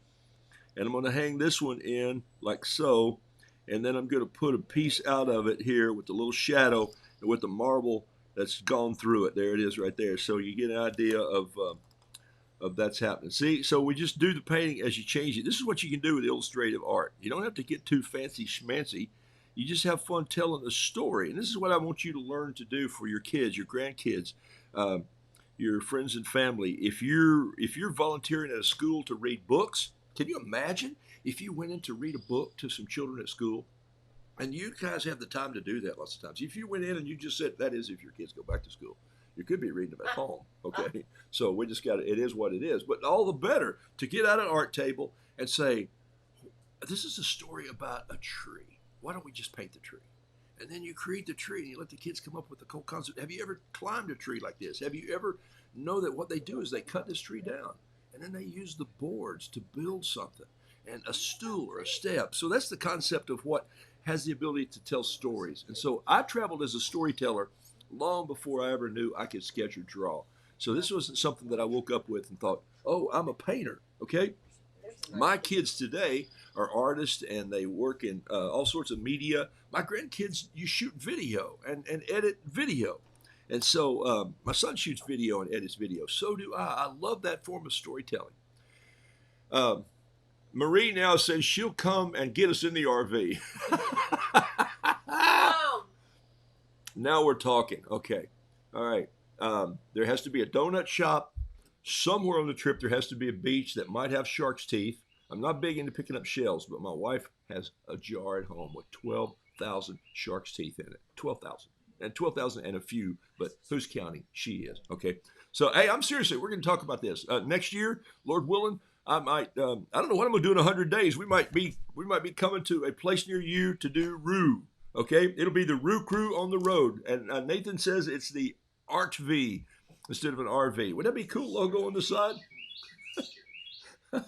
and I'm going to hang this one in like so, and then I'm going to put a piece out of it here with the little shadow and with the marble that's gone through it. There it is right there. So you get an idea of that's happening. See, so we just do the painting as you change it. This is what you can do with illustrative art. You don't have to get too fancy schmancy. You just have fun telling the story. And this is what I want you to learn to do for your kids, your grandkids, your friends and family. If you're volunteering at a school to read books, can you imagine if you went in to read a book to some children at school? And you guys have the time to do that lots of times. If you went in and you just said, that is if your kids go back to school. You could be reading them at home, okay? So we just got it is what it is. But all the better to get out an art table and say, this is a story about a tree. Why don't we just paint the tree? And then you create the tree and you let the kids come up with the whole concept. Have you ever climbed a tree like this? Have you ever know that what they do is they cut this tree down and then they use the boards to build something and a stool or a step. So that's the concept of what has the ability to tell stories. And so I traveled as a storyteller long before I ever knew I could sketch or draw. So this wasn't something that I woke up with and thought, oh, I'm a painter, okay? My kids today are artists and they work in all sorts of media. My grandkids, you shoot video and edit video. And so my son shoots video and edits video. So do I. I love that form of storytelling. Marie now says she'll come and get us in the RV. Now we're talking. Okay. All right. There has to be a donut shop. Somewhere on the trip, there has to be a beach that might have shark's teeth. I'm not big into picking up shells, but my wife has a jar at home with 12 12,000 shark's teeth in it. 12,000. And 12,000 and a few, but who's counting? She is. Okay. So, hey, I'm seriously, we're going to talk about this. Next year, Lord willing, I might, I don't know what I'm going to do in 100 days. We might be coming to a place near you to do Roo. Okay. It'll be the Roo crew on the road. And Nathan says it's the RV instead of an RV. Would that be a cool logo on the side? All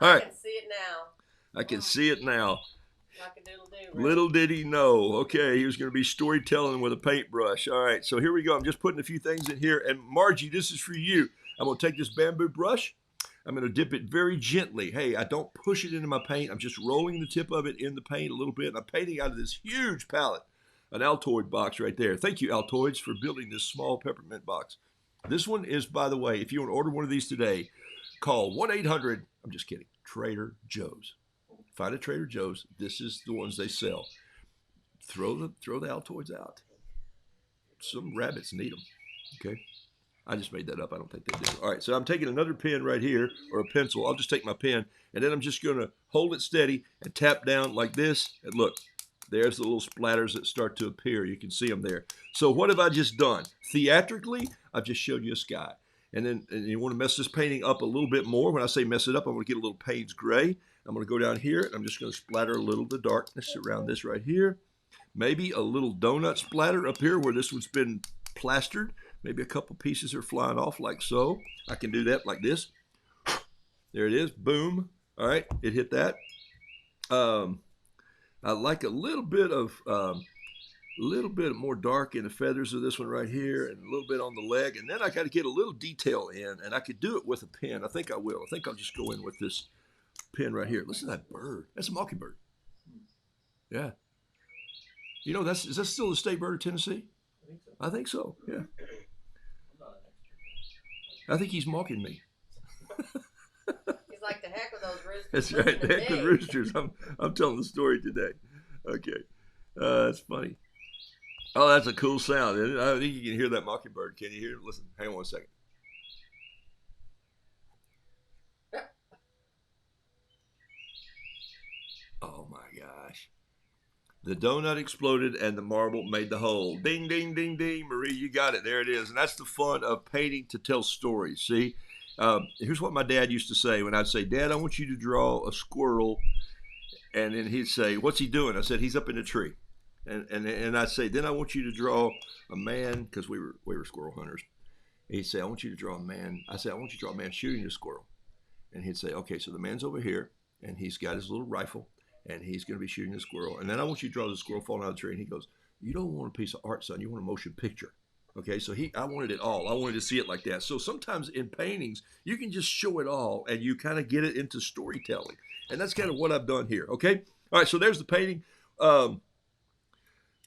I right. can see it now. I can see it now. Cock-a-doodle-doo. Little did he know. Okay, he was going to be storytelling with a paintbrush. All right, so here we go. I'm just putting a few things in here. And Margie, this is for you. I'm going to take this bamboo brush. I'm going to dip it very gently. Hey, I don't push it into my paint. I'm just rolling the tip of it in the paint a little bit. And I'm painting out of this huge palette, an Altoid box right there. Thank you, Altoids, for building this small peppermint box. This one is, by the way, if you want to order one of these today, call 1-800, I'm just kidding, Trader Joe's. Find a Trader Joe's. This is the ones they sell. Throw the Altoids out. Some rabbits need them. Okay. I just made that up. I don't think they did. All right. So I'm taking another pen right here, or a pencil. I'll just take my pen, and then I'm just going to hold it steady and tap down like this. And look, there's the little splatters that start to appear. You can see them there. So what have I just done? Theatrically, I've just showed you a sky. And you want to mess this painting up a little bit more. When I say mess it up, I'm going to get a little Payne's gray. I'm going to go down here, and I'm just going to splatter a little of the darkness around this right here. Maybe a little donut splatter up here where this one's been plastered. Maybe a couple pieces are flying off like so. I can do that like this. There it is. Boom. All right. It hit that. I like a little bit more dark in the feathers of this one right here, and a little bit on the leg. And then I got to get a little detail in, and I could do it with a pen. I think I will. I think I'll just go in with this pen right here. Listen to that bird. That's a mockingbird. Yeah. You know, is that still the state bird of Tennessee? I think so. Yeah. I think he's mocking me. He's like the heck with those roosters. That's right. The heck with roosters. I'm telling the story today. Okay. That's funny. Oh, that's a cool sound. I think you can hear that mockingbird. Can you hear it? Listen, hang on one second. Oh my gosh. The donut exploded and the marble made the hole. Ding, ding, ding, ding. Marie, you got it. There it is. And that's the fun of painting to tell stories. See, here's what my dad used to say when I'd say, Dad, I want you to draw a squirrel. And then he'd say, what's he doing? I said, he's up in the tree. And I'd say, then I want you to draw a man, because we were squirrel hunters. He'd say, I want you to draw a man. I said, I want you to draw a man shooting a squirrel. And he'd say, okay, so the man's over here, and he's got his little rifle, and he's going to be shooting a squirrel. And then I want you to draw the squirrel falling out of the tree. And he goes, you don't want a piece of art, son. You want a motion picture. Okay, so I wanted it all. I wanted to see it like that. So sometimes in paintings, you can just show it all, and you kind of get it into storytelling. And that's kind of what I've done here. Okay, all right. So there's the painting.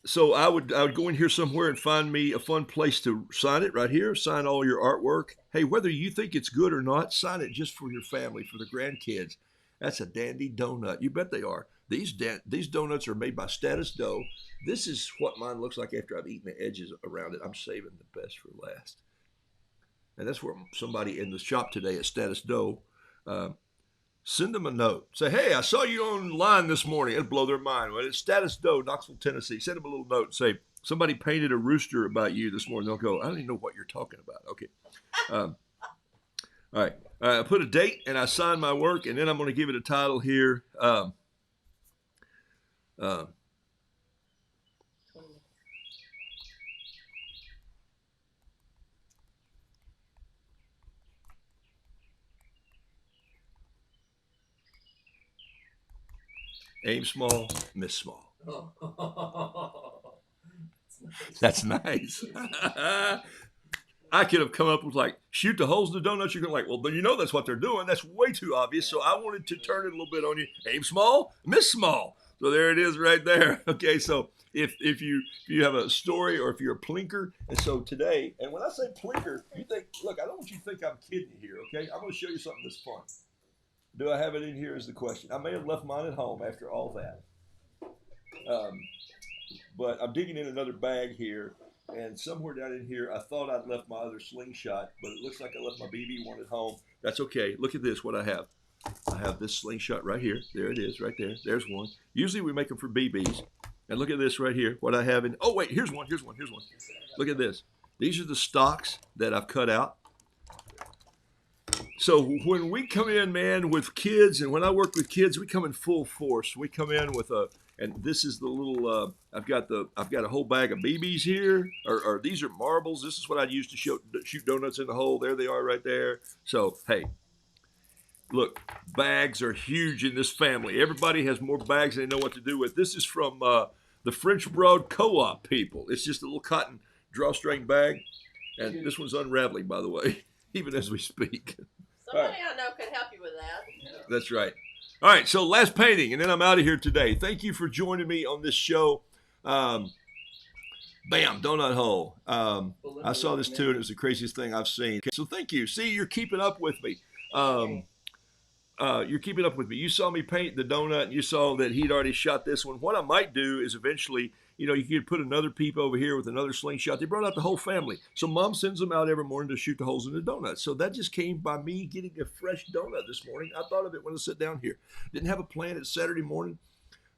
So I would go in here somewhere and find me a fun place to sign it right here. Sign all your artwork. Hey, whether you think it's good or not, sign it just for your family, for the grandkids. That's a dandy donut. You bet they are. These donuts are made by Status Dough. This is what mine looks like after I've eaten the edges around it. I'm saving the best for last. And that's where somebody in the shop today at Status Dough, send them a note. Say, hey, I saw you online this morning. It'll blow their mind. Well, it's Status Dough, Knoxville, Tennessee. Send them a little note. Say, somebody painted a rooster about you this morning. They'll go, I don't even know what you're talking about. Okay. All right. I put a date and I sign my work, and then I'm going to give it a title here. Aim small, miss small. That's nice. I could have come up with like, shoot the holes in the donuts. You're going to like, well, you know that's what they're doing. That's way too obvious. So I wanted to turn it a little bit on you. Aim small, miss small. So there it is right there. Okay, so if you have a story or if you're a plinker, and so today, and when I say plinker, you think, look, I don't want you to think I'm kidding you here, okay? I'm going to show you something that's fun. Do I have it in here is the question. I may have left mine at home after all that. But I'm digging in another bag here, and somewhere down in here, I thought I'd left my other slingshot, but it looks like I left my BB one at home. That's okay. Look at this, what I have. I have this slingshot right here. There it is, right there. There's one. Usually we make them for BBs. And look at this right here. What I have in. Oh wait, here's one. Look at this. These are the stalks that I've cut out. So when we come in, man, with kids, and when I work with kids, we come in full force. We come in with a, and this is the little. I've got a whole bag of BBs here, or these are marbles. This is what I'd use to shoot donuts in the hole. There they are, right there. So hey, look, bags are huge in this family. Everybody has more bags than they know what to do with. This is from the French Broad Co-op people. It's just a little cotton drawstring bag, and this one's unraveling, by the way, even as we speak. Somebody I know could help you with that. That's right. All right, so last painting, and then I'm out of here today. Thank you for joining me on this show. Bam, donut hole. I saw this too, and it was the craziest thing I've seen. So thank you. See, you're keeping up with me. You're keeping up with me. You saw me paint the donut, and you saw that he'd already shot this one. What I might do is eventually, you could put another peep over here with another slingshot. They brought out the whole family. So Mom sends them out every morning to shoot the holes in the donuts. So that just came by me getting a fresh donut this morning. I thought of it when I sat down here. Didn't have a plan. It's Saturday morning.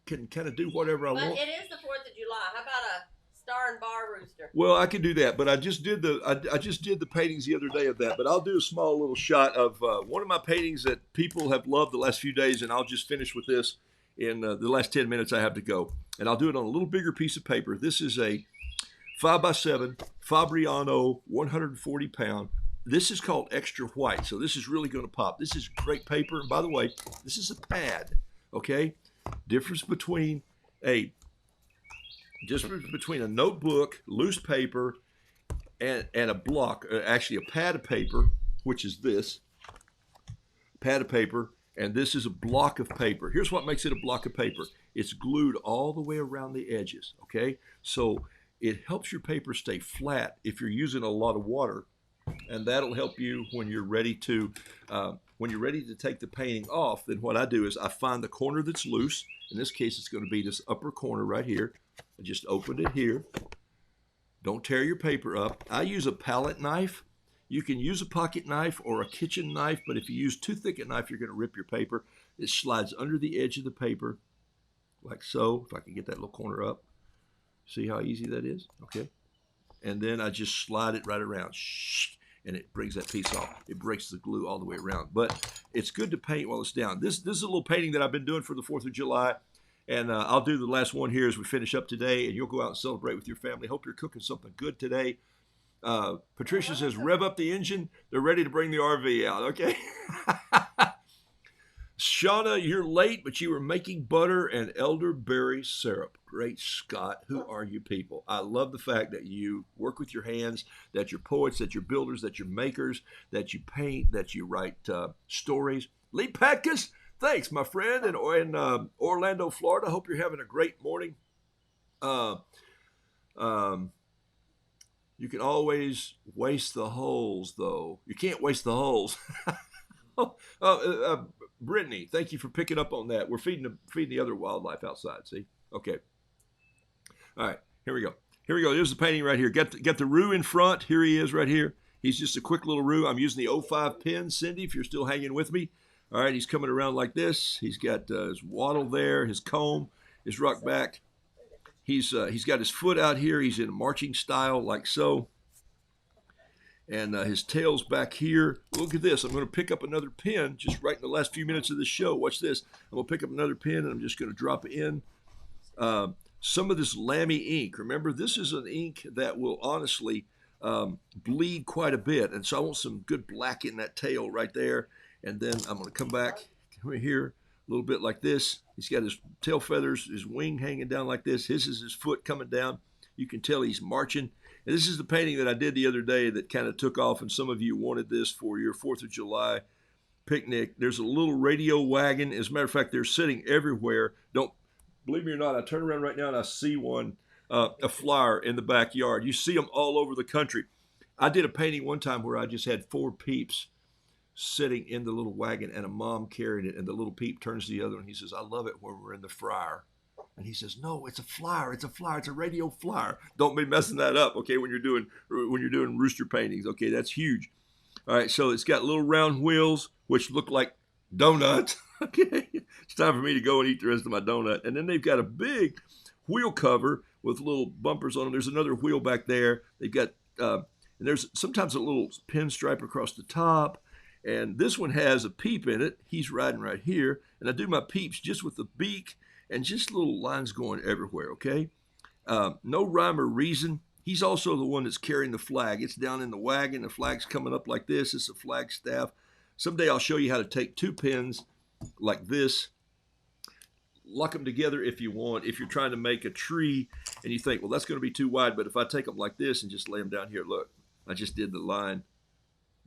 Can kind of do whatever I want. But it is the 4th of July. How about a star and bar rooster? Well, I could do that, but I just did the paintings the other day of that. But I'll do a small little shot of one of my paintings that people have loved the last few days, and I'll just finish with this in the last 10 minutes I have to go. And I'll do it on a little bigger piece of paper. This is a 5x7 Fabriano 140 pound. This is called extra white, so this is really going to pop. This is great paper, and by the way, this is a pad, okay? Difference between a notebook, loose paper, and a block, actually a pad of paper, which is this, pad of paper, and this is a block of paper. Here's what makes it a block of paper. It's glued all the way around the edges, okay? So it helps your paper stay flat if you're using a lot of water, and that'll help you when you're ready to take the painting off. Then what I do is I find the corner that's loose. In this case, it's going to be this upper corner right here. I just opened it here. Don't tear your paper up. I use a palette knife. You can use a pocket knife or a kitchen knife, but if you use too thick a knife, you're going to rip your paper. It slides under the edge of the paper, like so. If I can get that little corner up. See how easy that is? Okay. And then I just slide it right around. And it brings that piece off. It breaks the glue all the way around. But it's good to paint while it's down. This is a little painting that I've been doing for the 4th of July. And I'll do the last one here as we finish up today. And you'll go out and celebrate with your family. Hope you're cooking something good today. Patricia says, rev up the engine. They're ready to bring the RV out. Okay. Shauna, you're late, but you were making butter and elderberry syrup. Great Scott. Who are you people? I love the fact that you work with your hands, that you're poets, that you're builders, that you're makers, that you paint, that you write stories. Lee Patkus, thanks, my friend, in Orlando, Florida. Hope you're having a great morning. You can always waste the holes, though. You can't waste the holes. Brittany, thank you for picking up on that. We're feeding the other wildlife outside, see? Okay. All right, here we go. There's the painting right here. Got the Roo in front. Here he is right here. He's just a quick little Roo. I'm using the 05 pen, Cindy, if you're still hanging with me. All right, he's coming around like this. He's got his wattle there, his comb, his ruck back. He's got his foot out here. He's in a marching style like so. And his tail's back here. Look at this. I'm going to pick up another pen just right in the last few minutes of the show. Watch this. I'm going to pick up another pen, and I'm just going to drop in some of this Lamy ink. Remember, this is an ink that will honestly bleed quite a bit. And so I want some good black in that tail right there. And then I'm going to come back here a little bit like this. He's got his tail feathers, his wing hanging down like this. His is his foot coming down. You can tell he's marching. And this is the painting that I did the other day that kind of took off, and some of you wanted this for your 4th of July picnic. There's a little radio wagon. As a matter of fact, they're sitting everywhere. Don't believe me or not, I turn around right now and I see one, a flyer in the backyard. You see them all over the country. I did a painting one time where I just had 4 peeps sitting in the little wagon, and a mom carried it, and the little peep turns to the other, and he says, I love it when we're in the fryer. And he says, no, it's a flyer. It's a radio flyer. Don't be messing that up, okay, when you're doing rooster paintings. Okay, that's huge. All right, so it's got little round wheels, which look like donuts. Okay, it's time for me to go and eat the rest of my donut. And then they've got a big wheel cover with little bumpers on them. There's another wheel back there. They've got, and there's sometimes a little pinstripe across the top. And this one has a peep in it. He's riding right here. And I do my peeps just with the beak and just little lines going everywhere, okay? No rhyme or reason. He's also the one that's carrying the flag. It's down in the wagon. The flag's coming up like this. It's a flag staff. Someday I'll show you how to take 2 pins like this, lock them together if you want. If you're trying to make a tree and you think, well, that's going to be too wide, but if I take them like this and just lay them down here, look, I just did the line.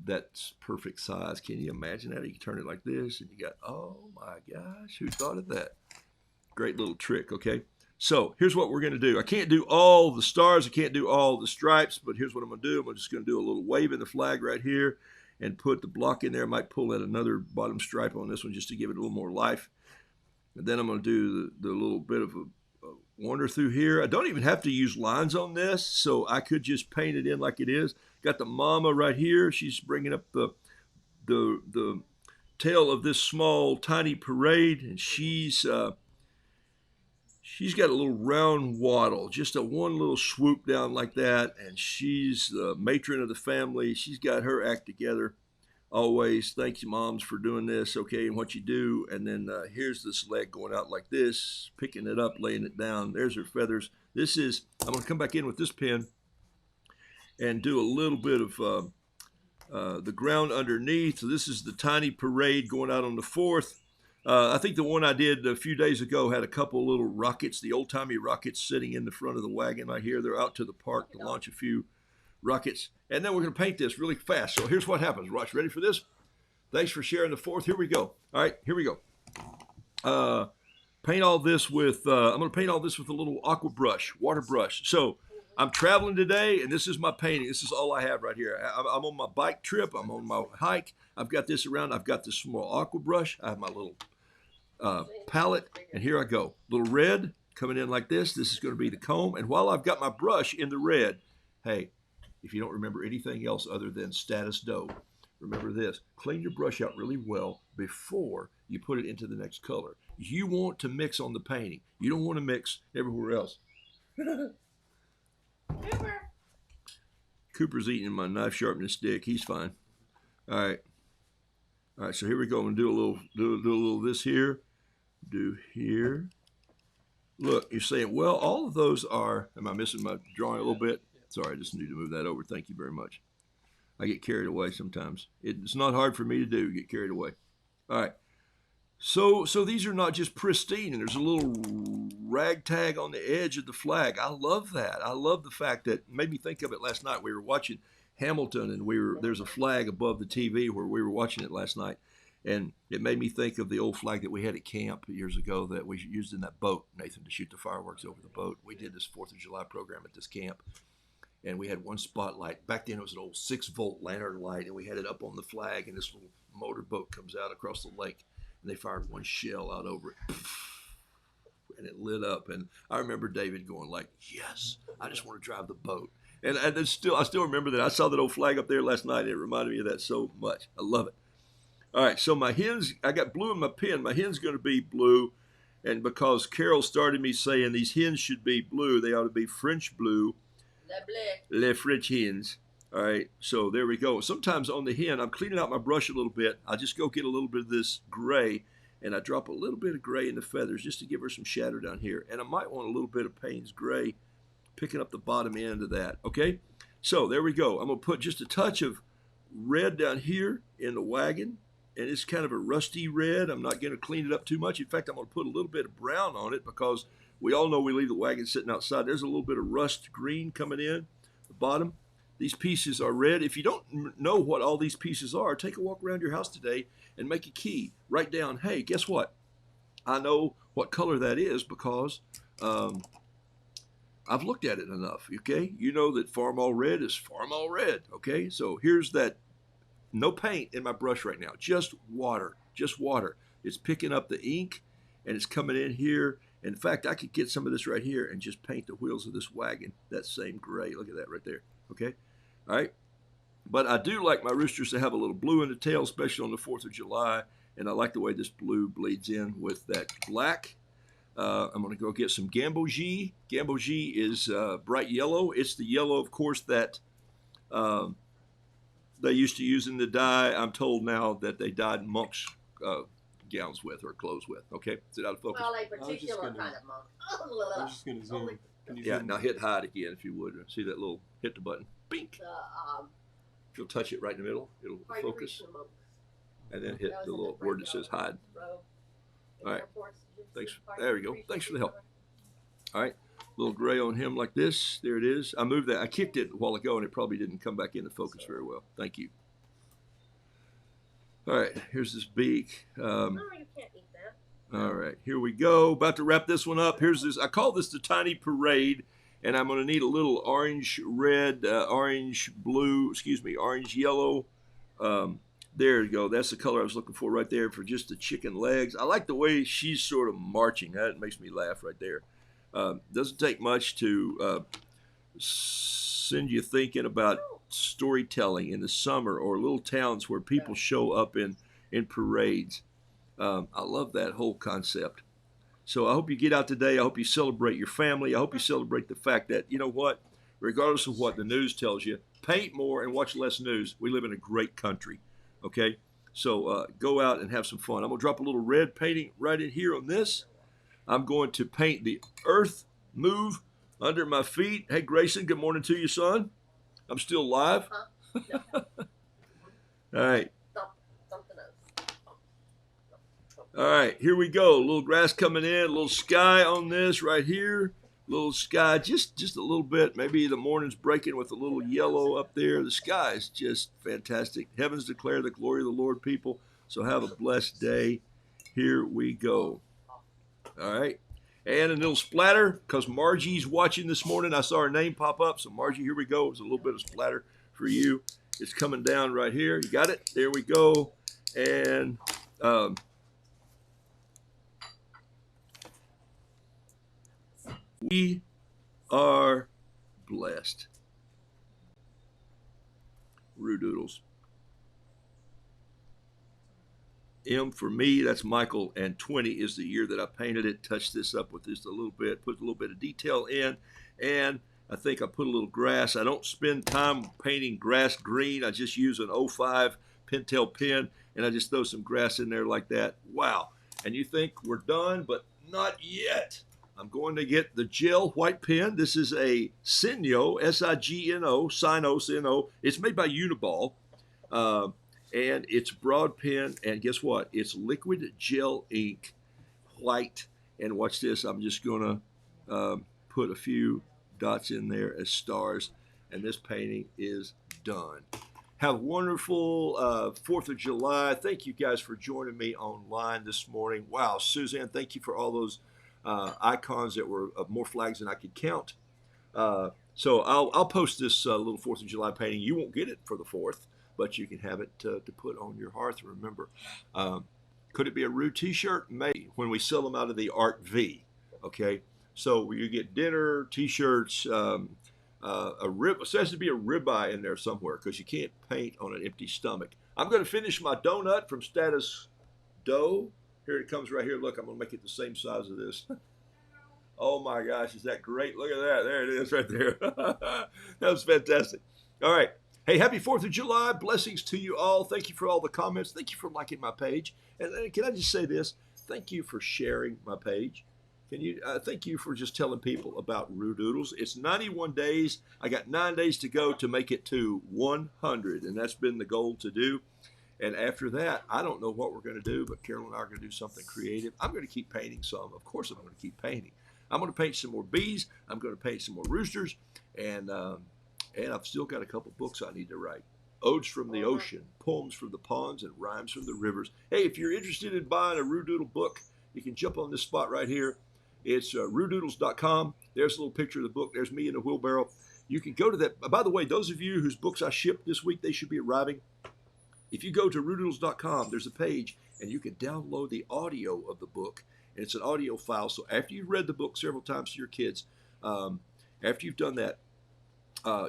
That's perfect size. Can you imagine that? You can turn it like this and you got, oh my gosh, who thought of that? Great little trick, okay? So here's what we're going to do. I can't do all the stars. I can't do all the stripes, but here's what I'm going to do. I'm just going to do a little wave in the flag right here and put the block in there. I might pull out another bottom stripe on this one just to give it a little more life. And then I'm going to do the little bit of a wander through here. I don't even have to use lines on this, so I could just paint it in like it is. Got the mama right here. She's bringing up the tail of this small, tiny parade, and she's got a little round waddle, just a one little swoop down like that, and she's the matron of the family. She's got her act together always. Thank you, moms, for doing this, okay, and what you do. And then here's this leg going out like this, picking it up, laying it down. There's her feathers. This is, I'm going to come back in with this pen and do a little bit of the ground underneath. So this is the tiny parade going out on the 4th. I think the one I did a few days ago had a couple little rockets, the old-timey rockets sitting in the front of the wagon right here. They're out to the park to launch a few rockets. And then we're going to paint this really fast. So here's what happens. Ross, ready for this? Thanks for sharing the 4th. Here we go. All right, here we go. Paint all this with, I'm going to paint all this with a little aqua brush, water brush. So I'm traveling today, and this is my painting. This is all I have right here. I'm on my bike trip. I'm on my hike. I've got this around. I've got this small aqua brush. I have my little palette, and here I go. Little red coming in like this. This is going to be the comb. And while I've got my brush in the red, hey, if you don't remember anything else other than status dough, remember this. Clean your brush out really well before you put it into the next color. You want to mix on the painting. You don't want to mix everywhere else. Cooper's eating my knife sharpening stick. He's fine. All right. All right, so here we go. I'm going to do a little of this here. Do here. Look, you're saying, well, all of those are, am I missing my drawing a little bit? Sorry, I just need to move that over. Thank you very much. I get carried away sometimes. It's not hard for me to do, get carried away. All right. So these are not just pristine, and there's a little ragtag on the edge of the flag. I love that. I love the fact that, made me think of it last night. We were watching Hamilton, and there's a flag above the TV where we were watching it last night, and it made me think of the old flag that we had at camp years ago that we used in that boat, Nathan, to shoot the fireworks over the boat. We did this 4th of July program at this camp, and we had one spotlight. Back then it was an old 6-volt lantern light, and we had it up on the flag, and this little motorboat comes out across the lake, and they fired one shell out over it, and it lit up. And I remember David going like, yes, I just want to drive the boat. And I still remember that. I saw that old flag up there last night, and it reminded me of that so much. I love it. All right, so my hens, I got blue in my pen. My hen's going to be blue, and because Carol started me saying these hens should be blue, they ought to be French blue. Les French hens. All right, so there we go. Sometimes on the hen, I'm cleaning out my brush a little bit. I just go get a little bit of this gray, and I drop a little bit of gray in the feathers just to give her some shadow down here. And I might want a little bit of Payne's gray, picking up the bottom end of that, okay? So there we go. I'm going to put just a touch of red down here in the wagon, and it's kind of a rusty red. I'm not going to clean it up too much. In fact, I'm going to put a little bit of brown on it because we all know we leave the wagon sitting outside. There's a little bit of rust green coming in the bottom. These pieces are red. If you don't know what all these pieces are, take a walk around your house today and make a key. Write down, hey, guess what? I know what color that is because I've looked at it enough, okay? You know that Farmall red is Farmall red, okay? So here's that, no paint in my brush right now, just water, just water. It's picking up the ink and it's coming in here. In fact, I could get some of this right here and just paint the wheels of this wagon that same gray. Look at that right there, okay? All right, but I do like my roosters to have a little blue in the tail, especially on the 4th of July, and I like the way this blue bleeds in with that black. I'm going to go get some Gambogi. Gambogi is bright yellow. It's the yellow, of course, that they used to use in the dye. I'm told now that they dyed monks' gowns with or clothes with. Okay, is it out of focus? Well, a just particular gonna- kind of monk. I was just gonna zoom. Can you Yeah, zoom? now hit hide again if you would. See that little, hit the button. Bink. If you'll touch it right in the middle, it'll focus. And then hit the little word that says hide. All right. Thanks. There we go. Thanks for the help. All right. Little gray on him like this. There it is. I moved that. I kicked it a while ago and it probably didn't come back into focus very well. Thank you. All right. Here's this beak. No, you can't eat that. All right. Here we go. About to wrap this one up. Here's this. I call this the tiny parade. And I'm going to need a little orange, red, orange, blue, orange, yellow. There you go. That's the color I was looking for right there for just the chicken legs. I like the way she's sort of marching. That makes me laugh right there. Doesn't take much to send you thinking about storytelling in the summer or little towns where people show up in parades. I love that whole concept. So I hope you get out today. I hope you celebrate your family. I hope you celebrate the fact that, you know what, regardless of what the news tells you, paint more and watch less news. We live in a great country, okay? So go out and have some fun. I'm going to drop a little red painting right in here on this. I'm going to paint the earth move under my feet. Hey, Grayson, good morning to you, son. I'm still live. All right. Something else. All right, here we go. A little grass coming in, a little sky on this right here. Little sky, just a little bit. Maybe the morning's breaking with a little yellow up there. The sky is just fantastic. Heavens declare the glory of the Lord, people. So have a blessed day. Here we go. All right. And a little splatter because Margie's watching this morning. I saw her name pop up. So Margie, here we go. It's a little bit of splatter for you. It's coming down right here. You got it? There we go. And we are blessed. Roodoodles. M for me, that's Michael, and 20 is the year that I painted it. Touched this up with just a little bit, put a little bit of detail in, and I think I put a little grass. I don't spend time painting grass green. I just use an 05 Pentel pen, and I just throw some grass in there like that. Wow. And you think we're done, but not yet. I'm going to get the gel white pen. This is a Signo, S-I-G-N-O, Signo. It's made by Uniball. And it's broad pen, and guess what? It's liquid gel ink, white. And watch this. I'm just going to put a few dots in there as stars, and this painting is done. Have a wonderful 4th of July. Thank you guys for joining me online this morning. Wow, Suzanne, thank you for all those icons that were more flags than I could count. So I'll post this little 4th of July painting. You won't get it for the 4th, but you can have it to put on your hearth. Remember, could it be a Roo t-shirt? Maybe, when we sell them out of the Art V. Okay, so you get dinner, t-shirts, it says to be a ribeye in there somewhere because you can't paint on an empty stomach. I'm going to finish my donut from Status Dough. Here it comes right here. Look, I'm going to make it the same size of this. Oh my gosh, is that great? Look at that. There it is right there. That was fantastic. All right. Hey, happy 4th of July. Blessings to you all. Thank you for all the comments. Thank you for liking my page. And can I just say this? Thank you for sharing my page. Can you? Thank you for just telling people about Roodoodles. It's 91 days. I got 9 days to go to make it to 100, and that's been the goal to do. And after that, I don't know what we're going to do, but Carol and I are going to do something creative. I'm going to keep painting some. Of course, I'm going to keep painting. I'm going to paint some more bees. I'm going to paint some more roosters, and I've still got a couple books I need to write. Odes from the ocean, poems from the ponds, and rhymes from the rivers. Hey, if you're interested in buying a Roodoodle book, you can jump on this spot right here. It's roodoodles.com. There's a little picture of the book. There's me in a wheelbarrow. You can go to that. By the way, those of you whose books I shipped this week, they should be arriving. If you go to roodoodles.com, there's a page, and you can download the audio of the book. And it's an audio file. So after you've read the book several times to your kids, after you've done that,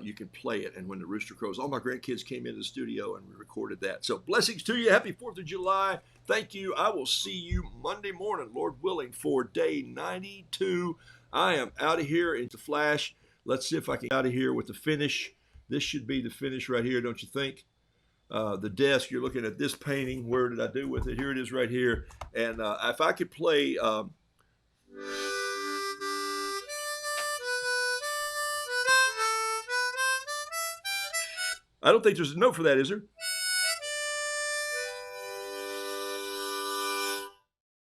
you can play it. And when the rooster crows, all my grandkids came into the studio and we recorded that. So blessings to you. Happy 4th of July. Thank you. I will see you Monday morning, Lord willing, for day 92. I am out of here into Flash. Let's see if I can get out of here with the finish. This should be the finish right here, don't you think? The desk, you're looking at this painting. Where did I do with it? Here it is right here. And if I could play... I don't think there's a note for that, is there?